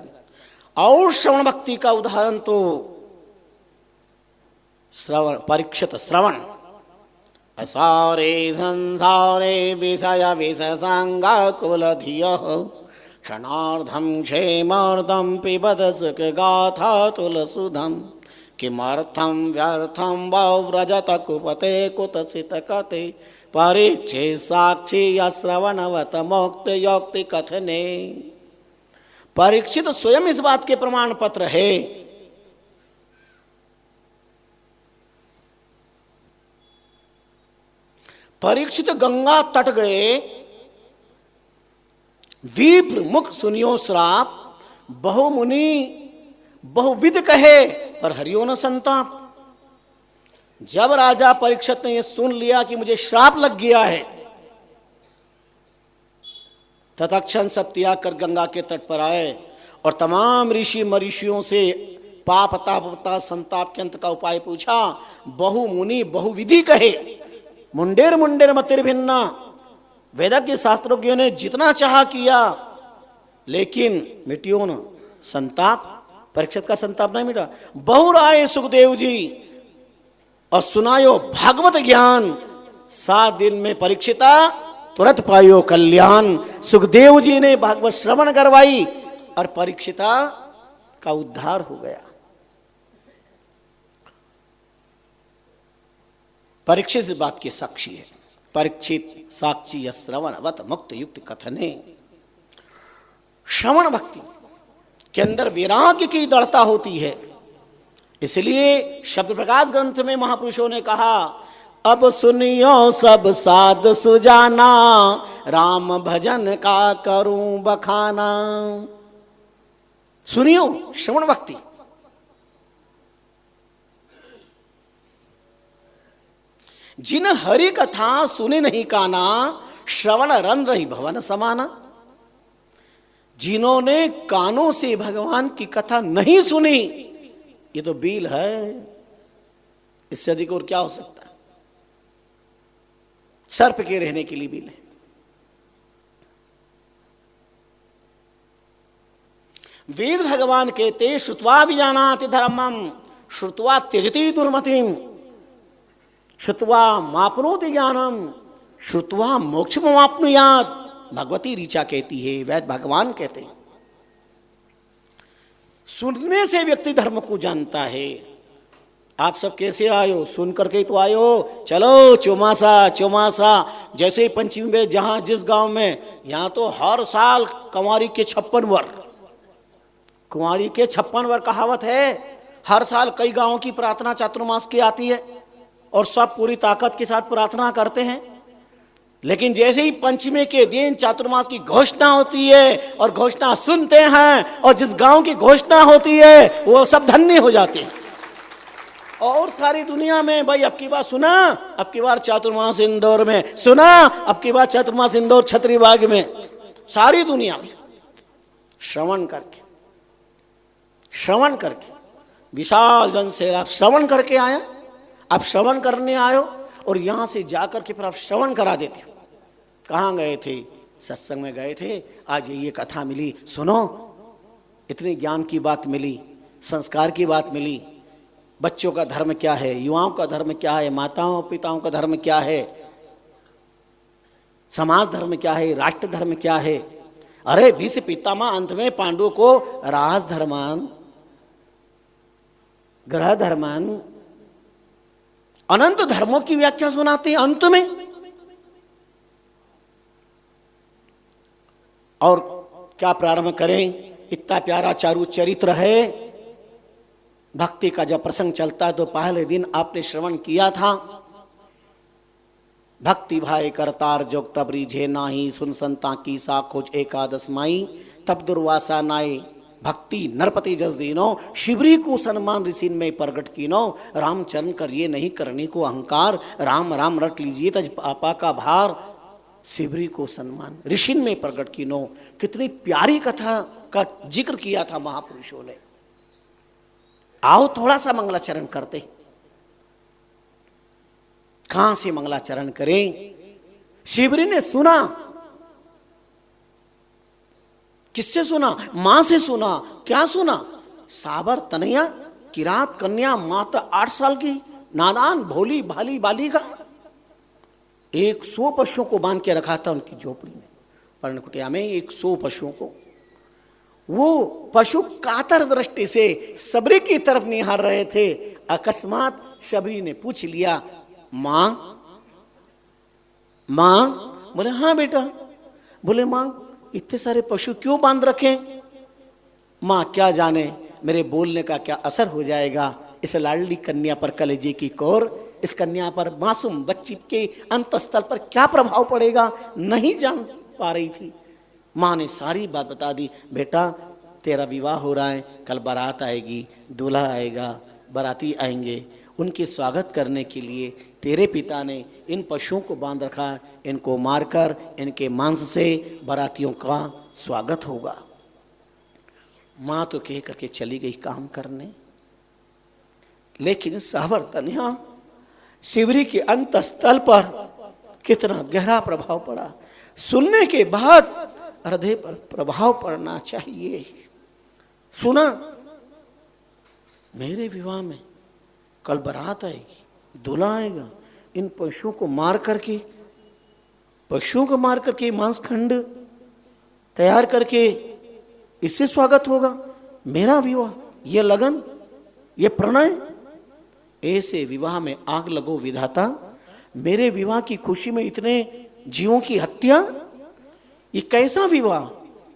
और श्रवण भक्ति का उदाहरण तो श्रवण, परीक्षित श्रवण। असारे संसारे विषय विषसंगाकुल धियः क्षणार्धं क्षेमार्धं पिबत सुख गाथा तुलसुधम् किमर्थं व्यर्थं वा व्रजत कुपते कुतसित कते परीक्षित साक्षी या श्रवणवत मोक्त योक्ति कथने। परीक्षित स्वयं इस बात के प्रमाण पत्र है। परीक्षित गंगा तट गए, विप्र मुख सुनियो श्राप, बहुमुनि बहुविद कहे पर हरियो न संताप। जब राजा परीक्षित ने यह सुन लिया कि मुझे श्राप लग गया है, तत्क्षण सब त्याग कर गंगा के तट पर आए और तमाम ऋषि मरीषियों से पाप तापता संताप के अंत का उपाय पूछा। बहु मुनि बहुविधि कहे, मुंडेर मुंडेर मतिर्भिन्ना। वेदज्ञ शास्त्रोज्ञों ने जितना चाहा किया, लेकिन मिटियो न संताप। परीक्षित का संताप नहीं मिटा। बहुराय सुखदेव जी और सुनायो भागवत ज्ञान, 7 दिन में परीक्षिता तुरंत पायो कल्याण। सुखदेव जी ने भागवत श्रवण करवाई और परीक्षिता का उद्धार हो गया। परीक्षित इस बात की साक्षी है। परीक्षित साक्षी या श्रवणवत मुक्त युक्त कथने। श्रवण भक्ति के अंदर वैराग्य की दृढ़ता होती है। इसलिए शब्द प्रकाश ग्रंथ में महापुरुषों ने कहा, अब सुनियो सब साध सुजाना, राम भजन का करूं बखाना। सुनियो श्रवण भक्ति। जिन हरि कथा सुने नहीं काना, श्रवण रन रही भवन समाना। जिन्होंने कानों से भगवान की कथा नहीं सुनी, ये तो बील है। इससे अधिक और क्या हो सकता है? सर्प के रहने के लिए बील है। वेद भगवान कहते, श्रुत्वा विजानाति धर्मम श्रुत्वा त्यजति दुर्मतिम श्रुत्वा मापनोति ज्ञानम श्रुत्वा मोक्षमाप्नुयात्। भगवती ऋचा कहती है, वैद भगवान कहते हैं। सुनने से व्यक्ति धर्म को जानता है। आप सब कैसे आए हो? सुन करके तो आए हो। चलो चौमासा चौमासा। जैसे ही पंचमी में जहां जिस गांव में, यहां तो हर साल कुंवारी के 56 वर, कुंवारी के 56 वर कहावत है। हर साल कई गांवों की प्रार्थना चातुर्मास की आती है और सब पूरी ताकत के साथ प्रार्थना करते हैं। लेकिन जैसे ही पंचमी के दिन चातुर्मास की घोषणा होती है और घोषणा सुनते हैं, और जिस गांव की घोषणा होती है वो सब धन्य हो जाते हैं। और सारी दुनिया में, भाई अब की बार सुना, अब की बार चातुर्मास इंदौर में सुना, अब की बार चातुर्मास इंदौर छतरीबाग में, सारी दुनिया में श्रवण करके विशाल जन से आप श्रवण करके आया, आप श्रवण करने आयो और यहां से जाकर के फिर आप श्रवण करा देते हो। कहाँ गए थे? सत्संग में गए थे, आज ये कथा मिली, सुनो, इतने ज्ञान की बात मिली, संस्कार की बात मिली। बच्चों का धर्म क्या है, युवाओं का धर्म क्या है, माताओं पिताओं का धर्म क्या है, समाज धर्म क्या है, राष्ट्र धर्म क्या है। अरे भीष्म पितामह अंत में पांडु को राज धर्मान, ग्रह धर्मान, अनंत धर्मों की व्याख्या सुनाते हैं अंत में। और क्या प्रारंभ करें, इतना प्यारा चारु चरित्र है। भक्ति का जब प्रसंग चलता है तो पहले दिन आपने श्रवण किया था, भक्ति भाई करतार जोग तब रीझे नाही, सुन संता की सा खोज एकादश माई, तब दुर्वासा नाई भक्ति नरपति जस दीनो, शिवरी को सन्मान ऋषि में प्रगट कीनो, रामचरण करिए नहीं करने को अहंकार, राम राम रट लीजिए तज पापा का भार, शिवरी को सम्मान ऋषि में प्रगट कीनो। कितनी प्यारी कथा का जिक्र किया था महापुरुषों ने। आओ थोड़ा सा मंगलाचरण करते। कहां से मंगलाचरण करें? शिवरी ने सुना, किससे सुना? मां से सुना। क्या सुना? साबर तनया किरात कन्या मात्र 8 साल की नादान भोली भाली बालिका, 100 पशुओं को बांध के रखा था उनकी झोपड़ी में, पर्णकुटिया में 100 पशुओं को। वो पशु कातर दृष्टि से सबरी की तरफ निहार रहे थे। अकस्मात शबरी ने पूछ लिया, मां मां? बोले हाँ बेटा। बोले मां इतने सारे पशु क्यों बांध रखे? मां क्या जाने मेरे बोलने का क्या असर हो जाएगा इस लाडली कन्या पर, कलेजे की कोर इस कन्या पर, मासूम बच्ची के अंतस्थल पर क्या प्रभाव पड़ेगा, नहीं जान पा रही थी। माँ ने सारी बात बता दी, बेटा तेरा विवाह हो रहा है, कल बारात आएगी, दूल्हा आएगा, बाराती आएंगे, उनके स्वागत करने के लिए तेरे पिता ने इन पशुओं को बांध रखा, इनको मारकर इनके मांस से बारातियों का स्वागत होगा। माँ तो कह करके चली गई काम करने, लेकिन साबर तनया शिवरी के अंतस्थल पर कितना गहरा प्रभाव पड़ा। सुनने के बाद हृदय पर प्रभाव पड़ना चाहिए। सुना, मेरे विवाह में कल बारात आएगी, दूल्हा आएगा, इन पशुओं को मार करके मांस खंड तैयार करके इससे स्वागत होगा। मेरा विवाह, ये लगन, ये प्रणय, ऐसे विवाह में आग लगो विधाता। मेरे विवाह की खुशी में इतने जीवों की हत्या, ये कैसा विवाह,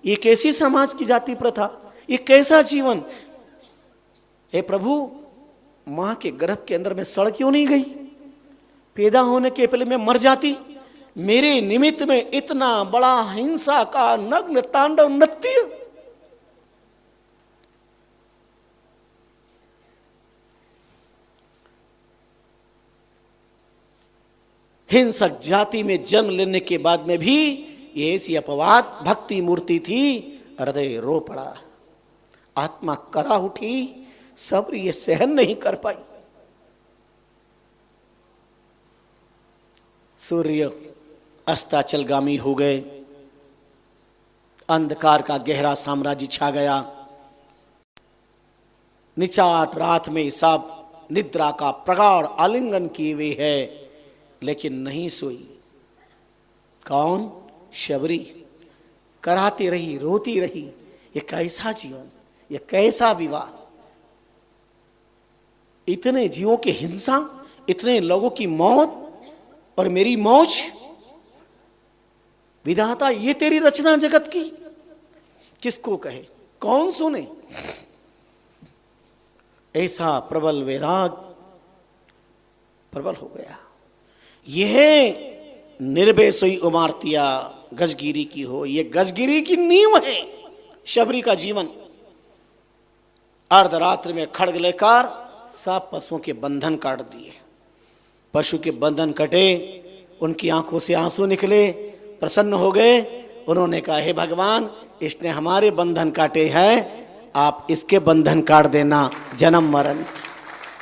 ये कैसी समाज की जाति प्रथा, ये कैसा जीवन। हे प्रभु, मां के गर्भ के अंदर में सड़ क्यों नहीं गई? पैदा होने के पहले मैं मर जाती। मेरे निमित्त में इतना बड़ा हिंसा का नग्न तांडव नृत्य। हिंसक जाति में जन्म लेने के बाद में भी ये ऐसी अपवाद भक्ति मूर्ति थी। हृदय रो पड़ा, आत्मा करा उठी, सब्र ये सहन नहीं कर पाई। सूर्य अस्ताचलगामी हो गए, अंधकार का गहरा साम्राज्य छा गया। निचाट रात में सब निद्रा का प्रगाढ़ आलिंगन किए हुए है, लेकिन नहीं सोई। कौन? शबरी। कराती रही, रोती रही। ये कैसा जीवन, ये कैसा विवाह, इतने जीवों की हिंसा, इतने लोगों की मौत और मेरी मौज। विधाता, ये तेरी रचना जगत की, किसको कहे, कौन सुने? ऐसा प्रबल वैराग प्रबल हो गया। यह निर्भय सोई उमारतिया गजगिरी की हो, यह गजगिरी की नींव है शबरी का जीवन। अर्धरात्रि में खड्ग लेकर सब पशुओं के बंधन काट दिए। पशु के बंधन कटे, उनकी आंखों से आंसू निकले, प्रसन्न हो गए। उन्होंने कहा, हे भगवान, इसने हमारे बंधन काटे हैं, आप इसके बंधन काट देना, जन्म मरण।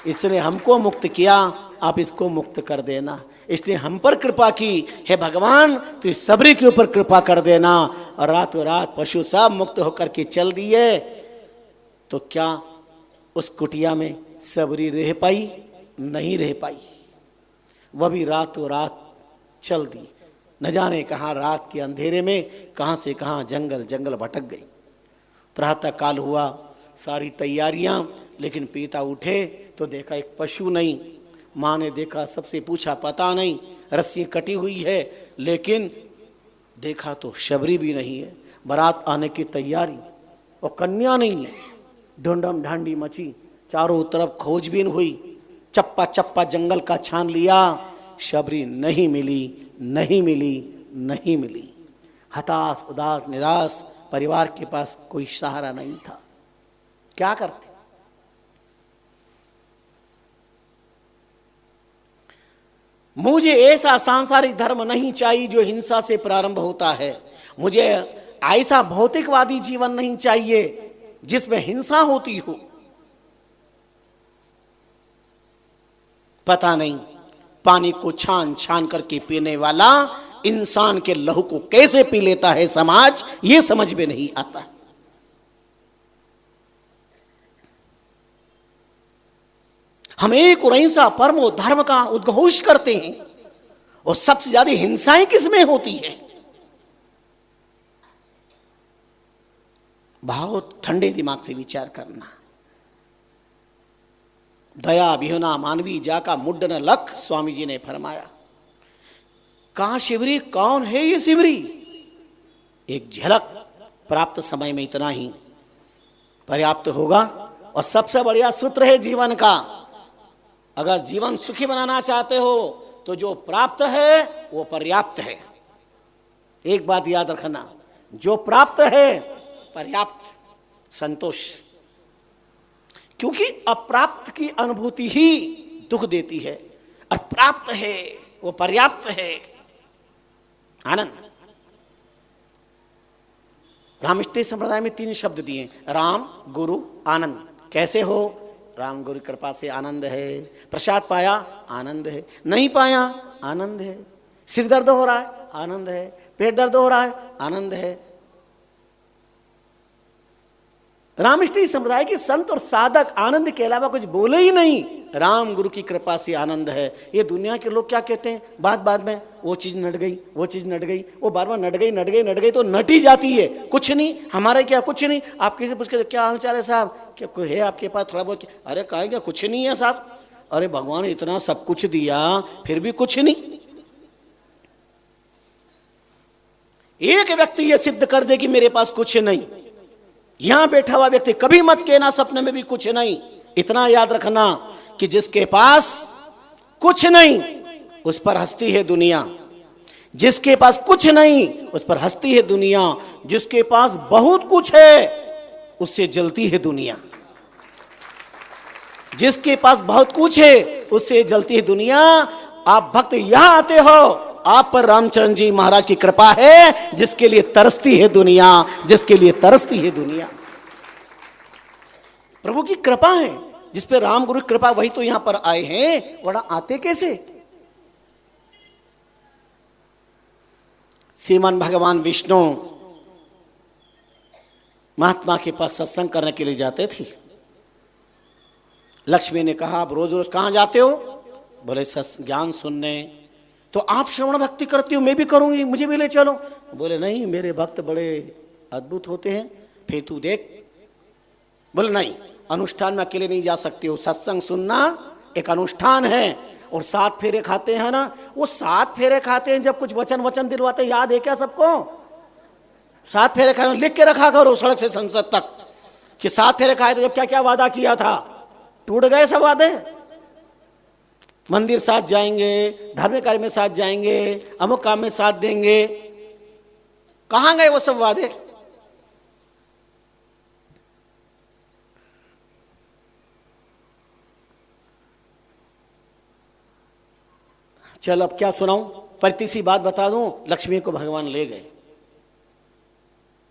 इसने हमको मुक्त किया, आप इसको मुक्त कर देना। इसने हम पर कृपा की, हे भगवान तो इस सबरी के ऊपर कृपा कर देना। और रातों रात पशु सब मुक्त होकर के चल दिए। तो क्या उस कुटिया में सबरी रह पाई? नहीं रह पाई। वह भी रातों रात चल दी। न जाने कहाँ रात के अंधेरे में कहाँ से कहाँ जंगल जंगल भटक गई। प्रातः काल हुआ, सारी तैयारियां, लेकिन पिता उठे तो देखा एक पशु नहीं। माँ ने देखा, सबसे पूछा, पता नहीं, रस्सी कटी हुई है, लेकिन देखा तो शबरी भी नहीं है। बारात आने की तैयारी और कन्या नहीं है। ढूंढम ढांडी मची, चारों तरफ खोजबीन हुई, चप्पा चप्पा जंगल का छान लिया, शबरी नहीं मिली, नहीं मिली, नहीं मिली। हताश, उदास, निराश, परिवार के पास कोई सहारा नहीं था। क्या करते? मुझे ऐसा सांसारिक धर्म नहीं चाहिए जो हिंसा से प्रारंभ होता है। मुझे ऐसा भौतिकवादी जीवन नहीं चाहिए जिसमें हिंसा होती हो। पता नहीं पानी को छान छान करके पीने वाला इंसान के लहू को कैसे पी लेता है समाज, ये समझ में नहीं आता। हम एक और अहिंसा परमो धर्म का उद्घोष करते हैं, और सबसे ज्यादा हिंसाएं किसमें होती है? बहुत ठंडे दिमाग से विचार करना। दया विहुना मानवी जाका मुड्डन लख, स्वामी जी ने फरमाया। कहां शिवरी? कौन है ये शिवरी? एक झलक प्राप्त समय में इतना ही पर्याप्त होगा। और सबसे बढ़िया सूत्र है जीवन का, अगर जीवन सुखी बनाना चाहते हो तो जो प्राप्त है वो पर्याप्त है। एक बात याद रखना, जो प्राप्त है पर्याप्त, संतोष। क्योंकि अप्राप्त की अनुभूति ही दुख देती है, और प्राप्त है वो पर्याप्त है, आनंद। रामष्टि संप्रदाय में 3 शब्द दिए, राम, गुरु, आनंद। कैसे हो? राम गुरु कृपा से आनंद है। प्रसाद पाया, आनंद है। नहीं पाया, आनंद है। सिर दर्द हो रहा है, आनंद है। पेट दर्द हो रहा है, आनंद है। रामष्टि संप्रदाय के संत और साधक आनंद के अलावा कुछ बोले ही नहीं। राम गुरु की कृपा से आनंद है। ये दुनिया के लोग क्या कहते हैं? बात में वो चीज नट गई, वो चीज नट गई, वो बार बार नट गई, नट गई, नट गई, तो नट ही जाती है। कुछ नहीं, हमारे क्या कुछ नहीं। आप किसी पूछ के क्या हाल चाल है साहब, क्या कोई है आपके पास थोड़ा बहुत? अरे कहा क्या कुछ नहीं है साहब। अरे भगवान इतना सब कुछ दिया फिर भी कुछ नहीं। एक व्यक्ति ये सिद्ध कर दे कि मेरे पास कुछ नहीं, यहां बैठा हुआ व्यक्ति कभी मत कहना सपने में भी कुछ नहीं। इतना याद रखना कि जिसके पास कुछ नहीं उस पर हंसती है दुनिया, जिसके पास कुछ नहीं उस पर हंसती है दुनिया, जिसके पास बहुत कुछ है उससे जलती है दुनिया। जिसके पास बहुत कुछ है उससे जलती है दुनिया। आप भक्त यहां आते हो, आप पर रामचंद्र जी महाराज की कृपा है, जिसके लिए तरसती है दुनिया, जिसके लिए तरसती है दुनिया। प्रभु की कृपा है जिस पे राम गुरु कृपा, वही तो यहां पर आए हैं, वरना आते कैसे? श्रीमान भगवान विष्णु महात्मा के पास सत्संग करने के लिए जाते थे। लक्ष्मी ने कहा, आप रोज रोज कहां जाते हो? बोले ज्ञान सुनने। तो आप श्रवण भक्ति करती हो, मैं भी करूंगी, मुझे भी ले चलो। बोले नहीं, मेरे भक्त बड़े अद्भुत होते हैं, फिर तू देख। बोले नहीं, अनुष्ठान में अकेले नहीं जा सकती हो, सत्संग सुनना एक अनुष्ठान है। और 7 फेरे खाते हैं ना, वो 7 फेरे खाते हैं जब कुछ वचन दिलवाते, याद है क्या सबको? 7 फेरे खाने लिख के रखा करो सड़क से संसद तक कि 7 फेरे खाए थे, जब क्या क्या वादा किया था, टूट गए सब वादे। मंदिर साथ जाएंगे, धार्मिक कार्य में साथ जाएंगे, अमुक काम में साथ देंगे, कहां गए वो सब वादे? चल अब क्या सुनाऊं, पर तीसरी बात बता दूं, लक्ष्मी को भगवान ले गए।